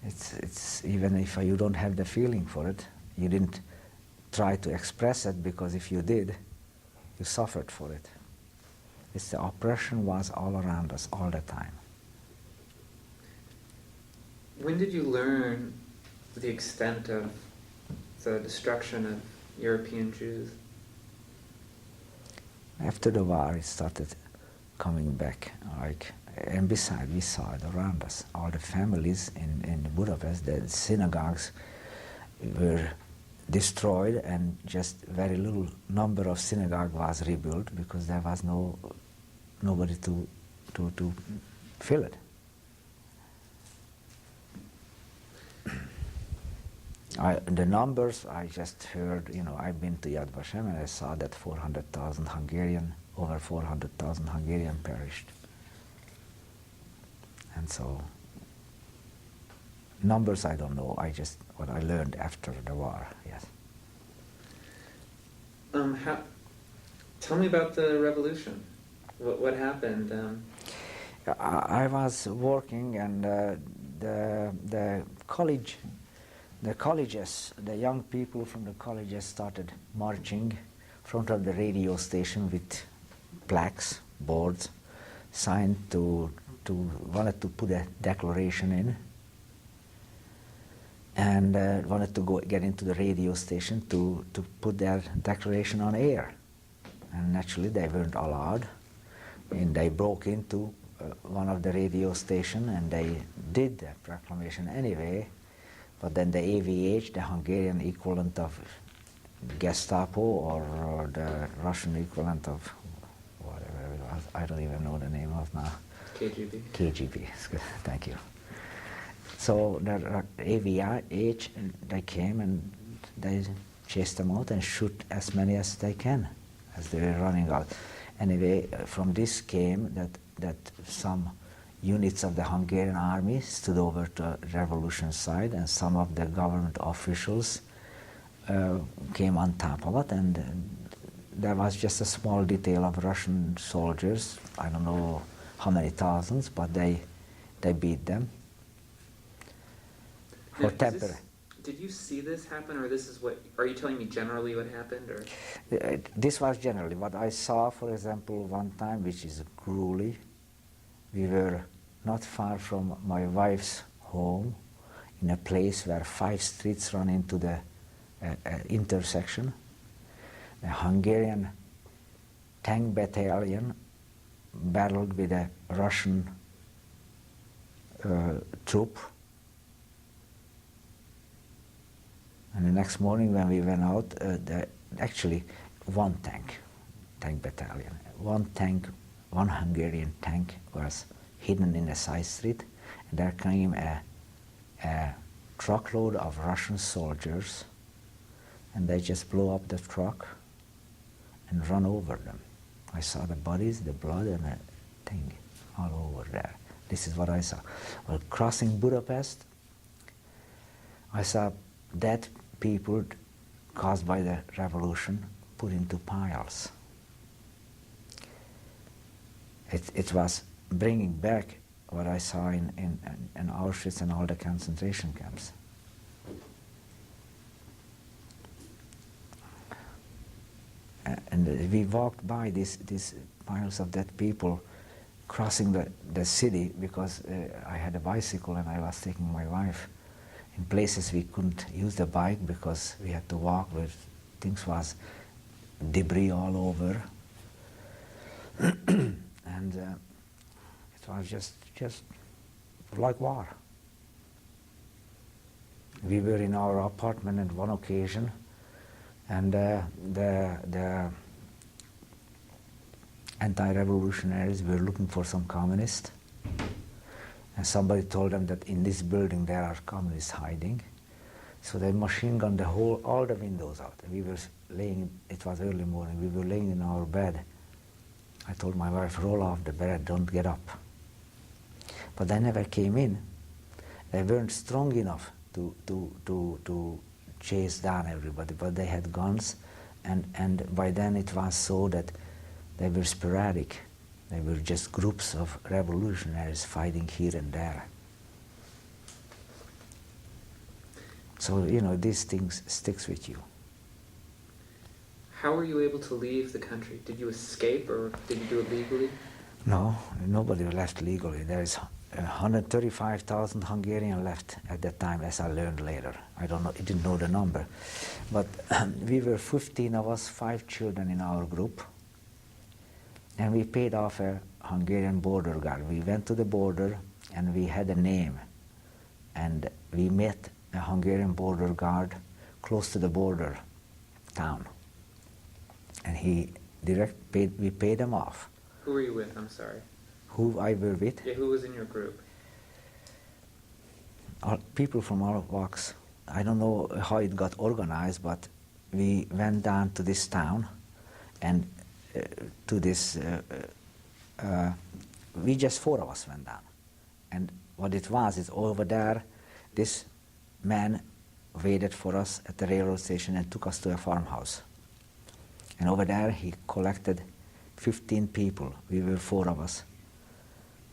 It's even if you don't have the feeling for it, you didn't try to express it, because if you did, you suffered for it. The oppression was all around us all the time. When did you learn the extent of the destruction of European Jews? After the war, it started coming back. And besides, we saw it around us. All the families in Budapest, the synagogues were destroyed, and just very little number of synagogue was rebuilt because there was nobody to fill it. The numbers I just heard, I've been to Yad Vashem and I saw that over 400,000 Hungarian perished. And so, numbers I don't know, what I learned after the war, yes. Tell me about the revolution. What happened? I was working, and the colleges, the young people from the colleges started marching in front of the radio station with plaques, boards, signed wanted to put a declaration in, and wanted to get into the radio station to put their declaration on air. And naturally they weren't allowed, and they broke into one of the radio station and they did the proclamation anyway. But then the AVH, the Hungarian equivalent of Gestapo, or the Russian equivalent of whatever it was, I don't even know the name of now. KGB. KGB, thank you. So the AVH, they came and they chase them out and shoot as many as they can as they were running out. Anyway, from this came that some units of the Hungarian army stood over to the revolution side, and some of the government officials came on top of it, and there was just a small detail of Russian soldiers, I don't know how many thousands, but they beat them. For temporary. Did you see this happen, or this is what, are you telling me generally what happened, or? This was generally what I saw, for example, one time, which is grueling. We were not far from my wife's home, in a place where 5 streets run into the intersection. A Hungarian tank battalion battled with a Russian troop. And the next morning when we went out, actually one tank battalion, one Hungarian tank was hidden in a side street, and there came a truckload of Russian soldiers, and they just blew up the truck and run over them. I saw the bodies, the blood, and the thing all over there. This is what I saw. Well, crossing Budapest, I saw dead people caused by the revolution put into piles. It was bringing back what I saw in Auschwitz and all the concentration camps. And we walked by these piles of dead people crossing the city, because I had a bicycle and I was taking my wife. In places we couldn't use the bike because we had to walk, where things was debris all over. And it was just like war. We were in our apartment on one occasion, and the anti-revolutionaries were looking for some communists. And somebody told them that in this building there are communists hiding. So they machine gunned all the windows out. And we were laying, it was early morning, we were laying in our bed. I told my wife, roll off the bed, don't get up. But they never came in. They weren't strong enough to chase down everybody, but they had guns, and by then it was so that they were sporadic. They were just groups of revolutionaries fighting here and there. So, these things sticks with you. How were you able to leave the country? Did you escape, or did you do it legally? No, nobody left legally. There is 135,000 Hungarians left at that time, as I learned later. I didn't know the number. But we were 15 of us, 5 children in our group. And we paid off a Hungarian border guard. We went to the border and we had a name. And we met a Hungarian border guard close to the border town. And we paid him off. Who were you with? I'm sorry. Who I were with? Yeah, who was in your group? People from all walks. I don't know how it got organized, but we went down to this town and to this, we just 4 of us went down. And what it was is over there, this man waited for us at the railroad station and took us to a farmhouse. And over there he collected 15 people. We were 4 of us.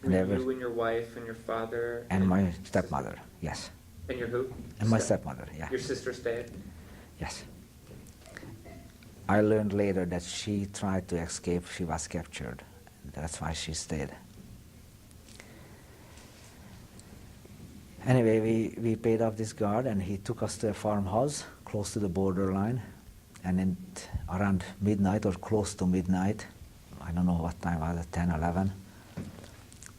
And you and your wife and your father? And my stepmother, yes. And your who? And my stepmother, yeah. Your sister stayed? Yes. I learned later that she tried to escape, she was captured. That's why she stayed. Anyway, we paid off this guard and he took us to a farmhouse close to the borderline. And around midnight or close to midnight, I don't know what time was it, 10, 11,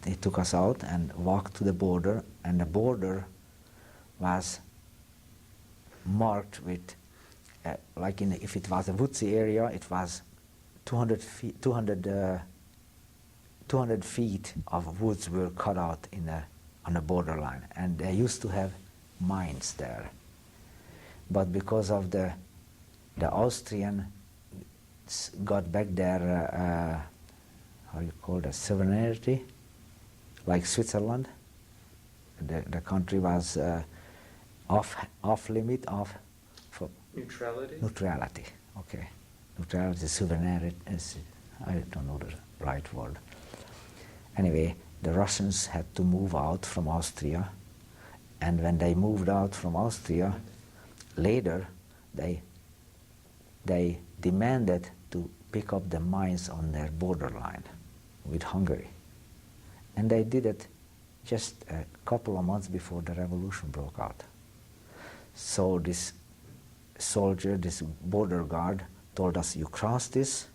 they took us out and walked to the border, and the border was marked with, if it was a woodsy area, it was 200 feet of woods were cut out on the borderline, and they used to have mines there. But because of the the Austrian got back their, how you call that, sovereignty, like Switzerland. The country was off limit of for neutrality. Okay, neutrality, sovereignty. I don't know the right word. Anyway, the Russians had to move out from Austria, and when they moved out from Austria, later they demanded to pick up the mines on their borderline with Hungary. And they did it just a couple of months before the revolution broke out. So this soldier, this border guard, told us, you cross this,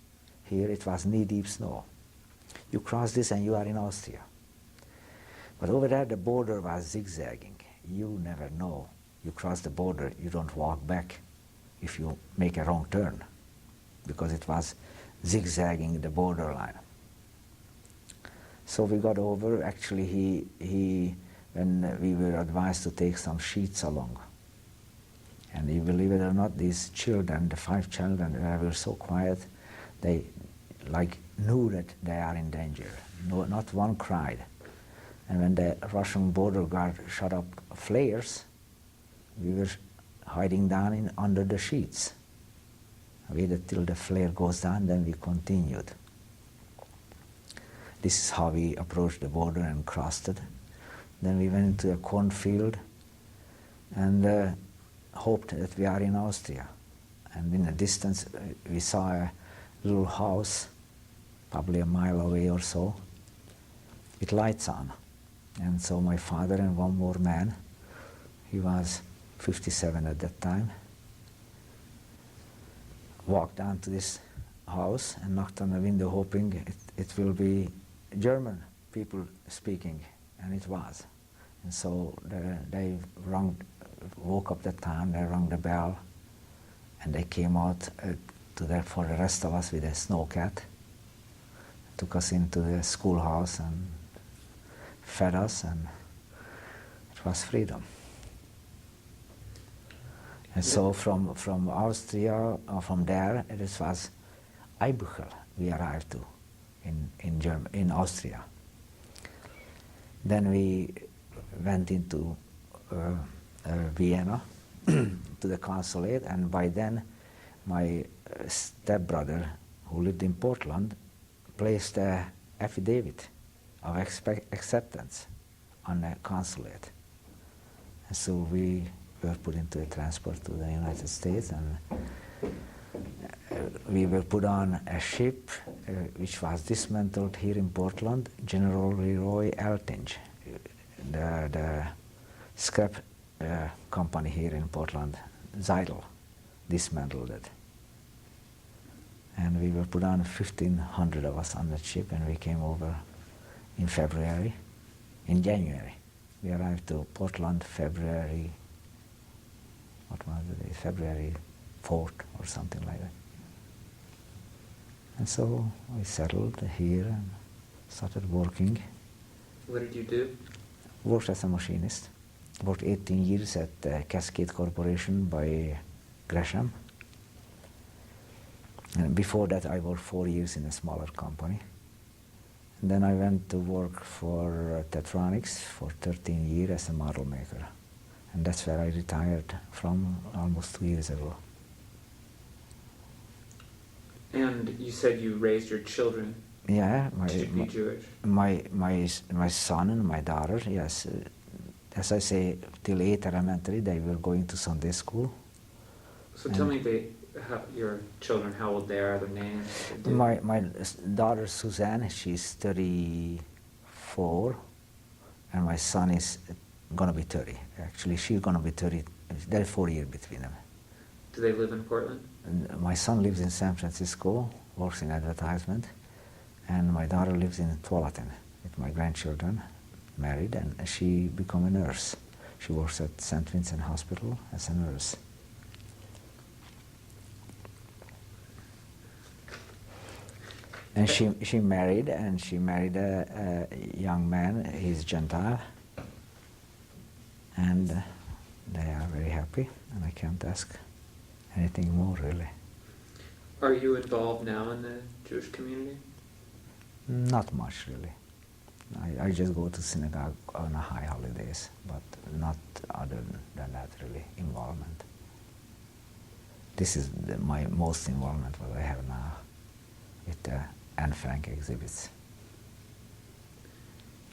here it was knee-deep snow. You cross this and you are in Austria. But over there the border was zigzagging. You never know. You cross the border, you don't walk back if you make a wrong turn, because it was zigzagging the borderline. So we got over. Actually, when we were advised to take some sheets along, and you believe it or not, these children, the 5 children, they were so quiet, they like knew that they are in danger. No, not one cried. And when the Russian border guard shot up flares, we were hiding down under the sheets. Waited till the flare goes down, then we continued. This is how we approached the border and crossed it. Then we went into a cornfield and hoped that we are in Austria. And in the distance we saw a little house, probably a mile away or so, with lights on. And so my father and one more man, he was 57 at that time, walked down to this house and knocked on the window, hoping it will be German people speaking, and it was. And so they woke up that time, they rang the bell, and they came out for the rest of us with a snowcat, took us into the schoolhouse and fed us, and it was freedom. And so from Austria, from there, it was Eibuchel we arrived to in Austria. Then we went into Vienna to the consulate, and by then my stepbrother, who lived in Portland, placed an affidavit of acceptance on the consulate. And so we were put into a transport to the United States, and we were put on a ship which was dismantled here in Portland, General Leroy Eltinge, the scrap company here in Portland, Zeidel, dismantled it. And we were put on 1,500 of us on that ship, and we came over in January. We arrived to Portland February 4th or something like that. And so we settled here and started working. What did you do? Worked as a machinist. Worked 18 years at Cascade Corporation by Gresham. And before that I worked 4 years in a smaller company. And then I went to work for Tetronics for 13 years as a model maker. And that's where I retired from almost 2 years ago. And you said you raised your children Yeah, to be Jewish? My son and my daughter, yes. As I say, till 8th elementary, they were going to Sunday school. So tell me your children, how old they are, their names. My daughter Suzanne, she's 34, and my son is going to be 30. Actually, she's going to be 30. There's 4 years between them. Do they live in Portland? And my son lives in San Francisco, works in advertisement, and my daughter lives in Tualatin with my grandchildren, married, and she became a nurse. She works at St. Vincent Hospital as a nurse. And she married a young man. He's Gentile, and they are very happy, and I can't ask anything more really. Are you involved now in the Jewish community? Not much really. I just go to synagogue on high holidays, but not other than that really involvement. This is my most involvement what I have now with the Anne Frank exhibits.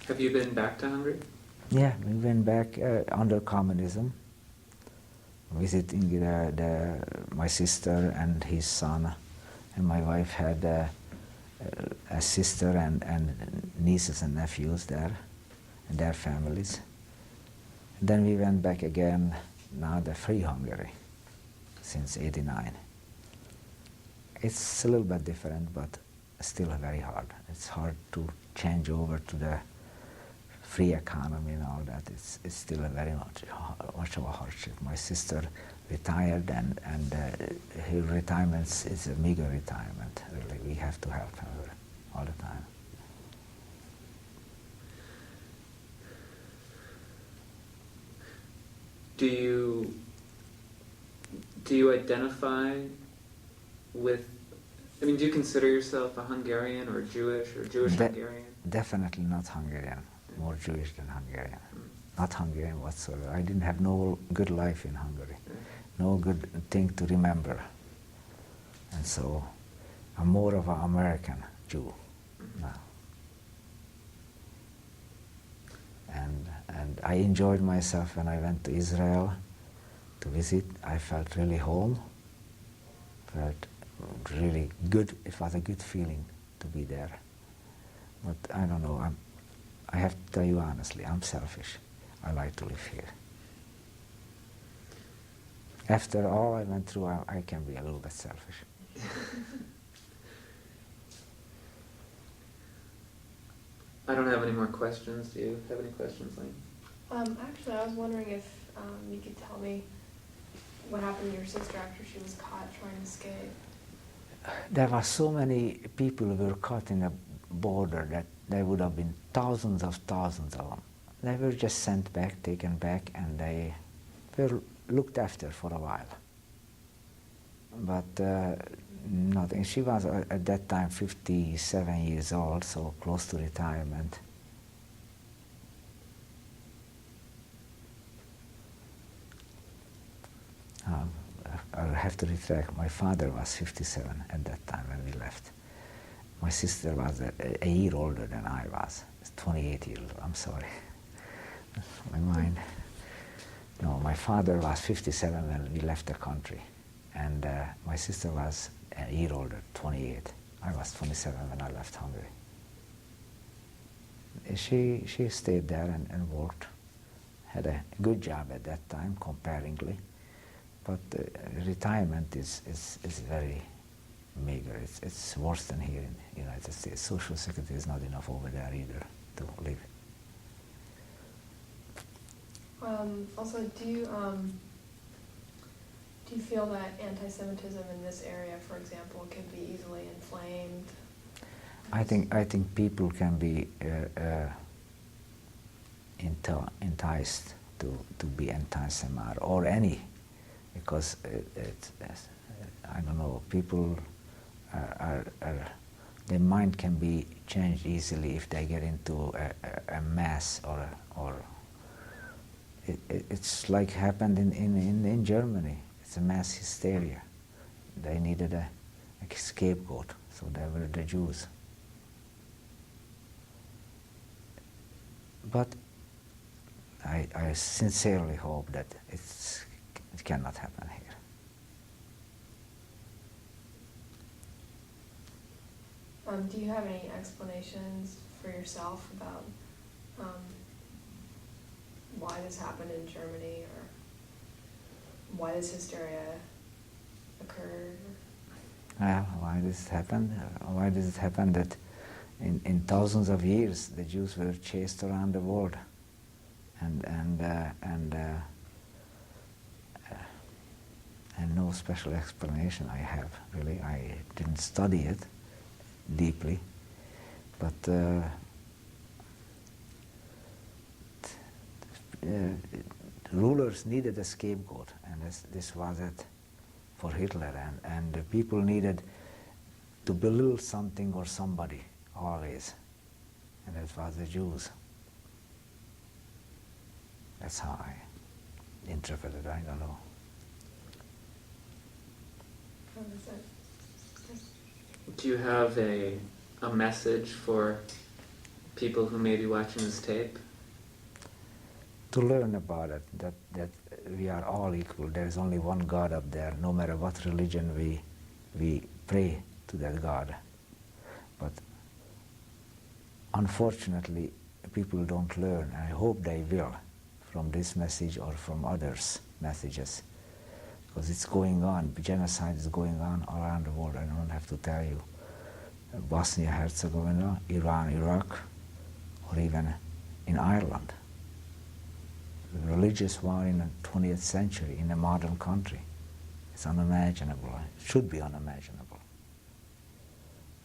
Have you been back to Hungary? Yeah, we went back under communism, visiting my sister and his son, and my wife had a sister and nieces and nephews there, and their families. Then we went back again, now the Free Hungary, since '89. It's a little bit different, but still very hard. It's hard to change over to the free economy and all that. It's still a very much of a hardship. My sister retired, and her retirement is a meager retirement. Really, we have to help her all the time. Do you identify with? I mean, do you consider yourself a Hungarian or Jewish Hungarian? Definitely not Hungarian. More Jewish than Hungarian. Not Hungarian whatsoever. I didn't have no good life in Hungary. No good thing to remember. And so I'm more of an American Jew now. And I enjoyed myself when I went to Israel to visit. I felt really home. Felt really good. It was a good feeling to be there. But I don't know, I have to tell you honestly, I'm selfish. I like to live here. After all I went through, I can be a little bit selfish. I don't have any more questions. Do you have any questions, Lane? Actually, I was wondering if you could tell me what happened to your sister after she was caught trying to escape. There were so many people who were caught in the border that there would have been thousands of them. They were just sent back, taken back, and they were looked after for a while. But nothing. She was at that time 57 years old, so close to retirement. I'll have to retract. My father was 57 at that time when we left. My sister was a year older than I was. 28 years old. I'm sorry. My mind. No, my father was 57 when we left the country, and my sister was a year older, 28. I was 27 when I left Hungary. She stayed there and worked. Had a good job at that time, comparingly. But retirement is very meager. It's worse than here in the United States. Social Security is not enough over there either to live. Also, do you feel that anti-Semitism in this area, for example, can be easily inflamed? I think people can be enticed to be anti-Semite or any, because I don't know, people their mind can be changed easily if they get into a mass or it's like happened in Germany. It's a mass hysteria. They needed a scapegoat, so they were the Jews. But I sincerely hope that it cannot happen here. Do you have any explanations for yourself about why this happened in Germany, or why this hysteria occurred? Why this happened? Why does it happen that in thousands of years the Jews were chased around the world, and no special explanation I have, really. I didn't study it deeply, but rulers needed a scapegoat, and this was it for Hitler, and the people needed to belittle something or somebody always, and that was the Jews. That's how I interpret it. I don't know. Do you have a message for people who may be watching this tape? To learn about it, that we are all equal. There is only one God up there, no matter what religion we pray to that God. But unfortunately, people don't learn, and I hope they will from this message or from others' messages. Because it's going on, genocide is going on all around the world. I don't have to tell you. Bosnia, Herzegovina, Iran, Iraq, or even in Ireland. The religious war in the 20th century in a modern country. It's unimaginable. It should be unimaginable.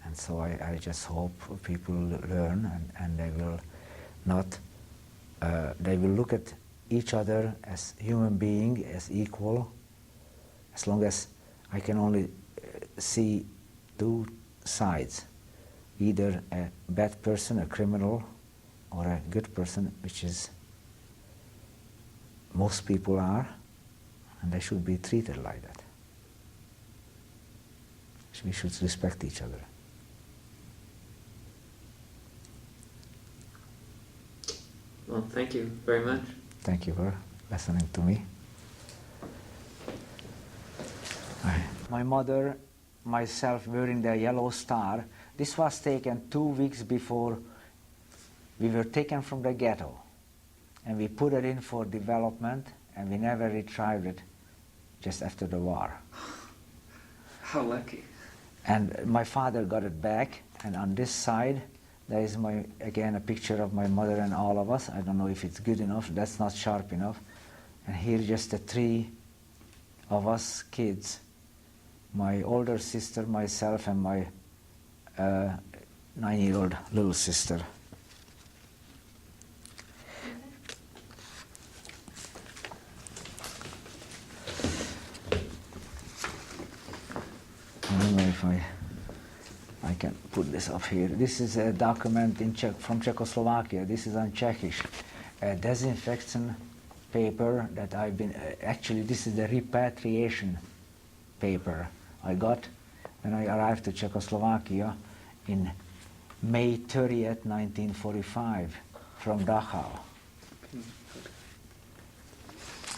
And so I just hope people learn and they will not, they will look at each other as human being, as equal, as long as I can only see two sides, either a bad person, a criminal, or a good person, which is most people are, and they should be treated like that. We should respect each other. Well, thank you very much. Thank you for listening to me. My mother, myself wearing the yellow star, this was taken 2 weeks before we were taken from the ghetto. And we put it in for development, and we never retrieved it just after the war. How lucky. And my father got it back, and on this side, there is again a picture of my mother and all of us. I don't know if it's good enough, that's not sharp enough. And here just the three of us kids, my older sister, myself, and my 9-year-old little sister. I don't know if I can put this up here. This is a document from Czechoslovakia. This is on Czechish. A disinfection paper that I've been, actually this is the repatriation paper I got when I arrived to Czechoslovakia in May 30th, 1945 from Dachau.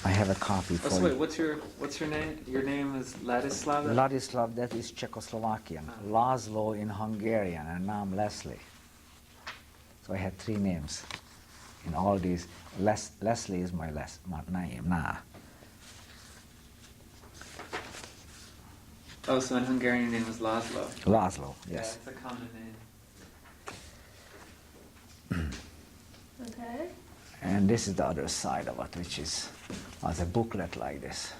I have a copy for wait, you. what's your name? Your name is Ladislav? Ladislav, that is Czechoslovakian. Laszlo in Hungarian, and now I'm Leslie. So I had 3 names in all these. Leslie is my name now. Oh, so in Hungarian your name is Laszlo. Laszlo, yes. Yeah, it's a common name. Okay. And this is the other side of it, which is as a booklet like this.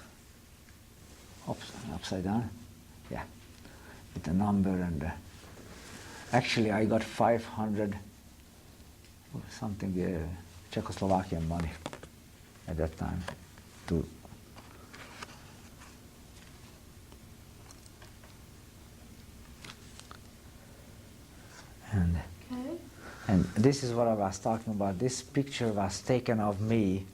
Oops, upside down. Yeah, with the number and actually I got 500 something Czechoslovakian money at that time to and this is what I was talking about. This picture was taken of me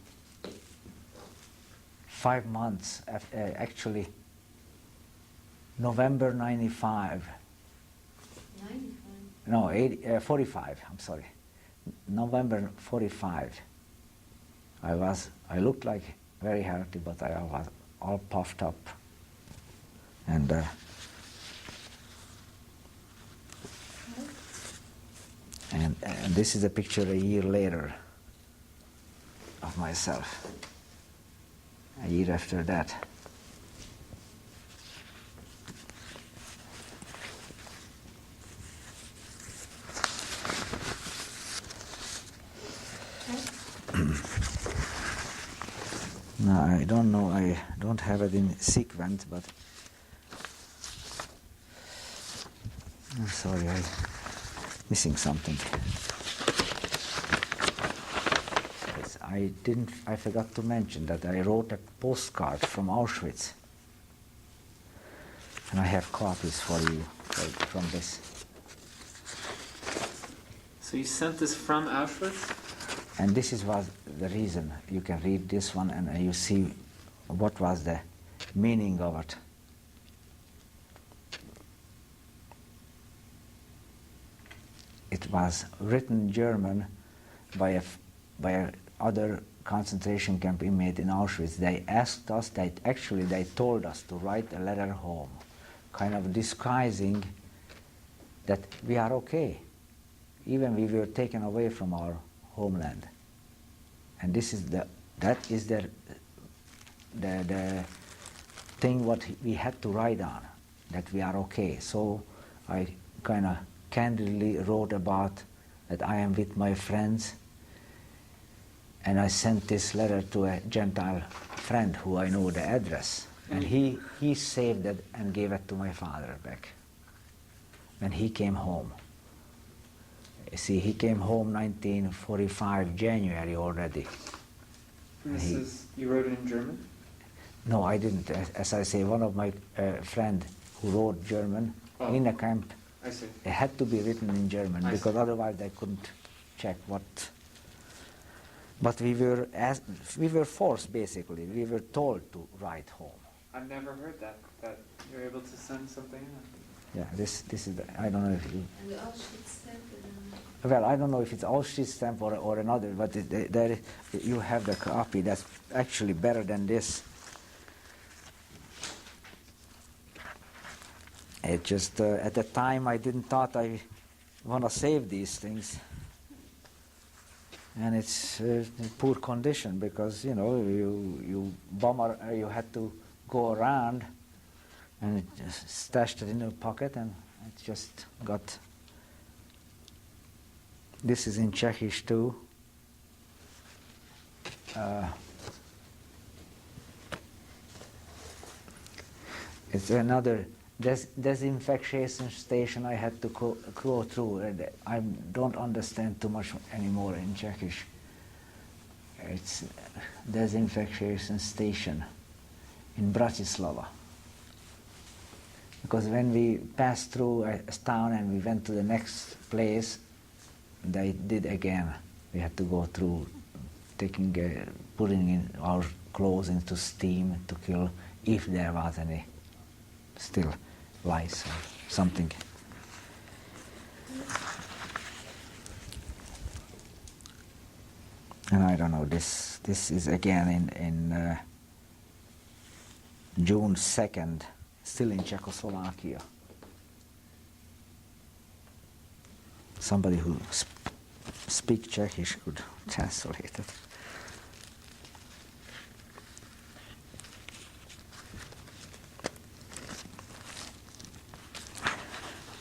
5 months after, actually November 95. 95? No, 45, I'm sorry. November 45. I looked like very healthy, but I was all puffed up. And this is a picture a year later of myself, a year after that. No, I don't know, I don't have it in sequence, but I'm sorry, I'm missing something. Yes, I forgot to mention that I wrote a postcard from Auschwitz And I have copies for you from this. So you sent this from Auschwitz? And this was the reason. You can read this one and you see what was the meaning of it. It was written in German by a other concentration camp inmate in Auschwitz. They asked us, they told us to write a letter home, kind of disguising that we are okay, even we were taken away from our homeland. And this is the thing what we had to write on, that we are okay. So I kind of candidly wrote about that I am with my friends, and I sent this letter to a Gentile friend who I know the address, and he saved it and gave it to my father back when he came home. You see, he came home 1945 January already. You wrote it in German? No, I didn't. As I say, one of my friend who wrote German in a camp. I see. It had to be written in German because otherwise I couldn't check what. But we were forced, basically. We were told to write home. I've never heard that you're able to send something in. Yeah, this is I don't know if you. And the Auschwitz stamp. Well, I don't know if it's Auschwitz stamp or another, but there you have the copy. That's actually better than this. It just at the time I didn't thought I want to save these things, and it's in poor condition because you had to go around, and it just stashed it in a pocket, and it just got. This is in Czechish too. It's another disinfection station I had to go through. And I don't understand too much anymore in Czechish. It's disinfection station in Bratislava. Because when we passed through a town and we went to the next place, they did again. We had to go through putting in our clothes into steam to kill if there was any still lice or something. And I don't know, this is again in June 2nd, still in Czechoslovakia. Somebody who speaks Czechish could translate it.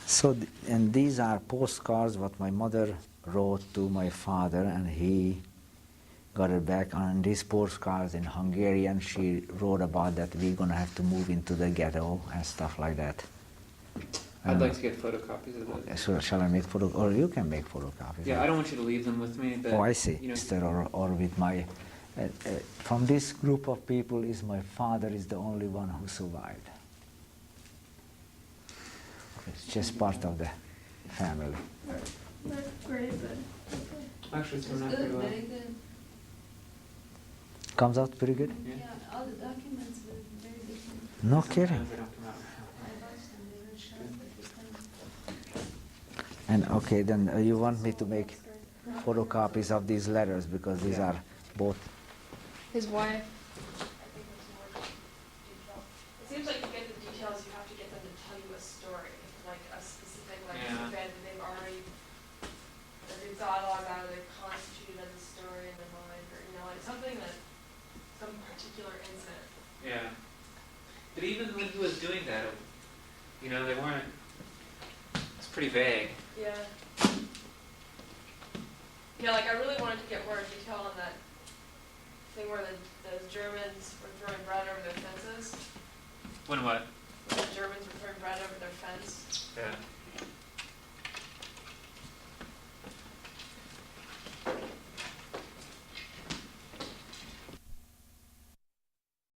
So, and these are postcards what my mother wrote to my father, and he got it back. On these postcards in Hungarian, she wrote about that we're going to have to move into the ghetto and stuff like that. I'd like to get photocopies of those. So shall I make or you can make photocopies? Yeah, I don't want you to leave them with me. But, oh, I see. Or with my... from this group of people, is my father is the only one who survived. It's just part of the family. That's great, but okay. Actually, it's It's not good, pretty well. very good. Comes out pretty good? Yeah, all the documents were very different. No kidding. Sometimes they don't come out. I watched them, they were sharp at the time. And okay, then you want me to make photocopies of these letters because these are both. His wife. It seems like you get the details, you have to get them to tell you a story, like a specific event that they've already, that they've thought all about, they've constituted as a story in their mind, or like something that, some particular incident. Yeah. But even when he was doing that, they weren't. It's pretty vague. Yeah. Yeah, like I really wanted to get more detail on that thing where the Germans were throwing bread over their fences. When what? The Germans were throwing bread over their fence. Yeah.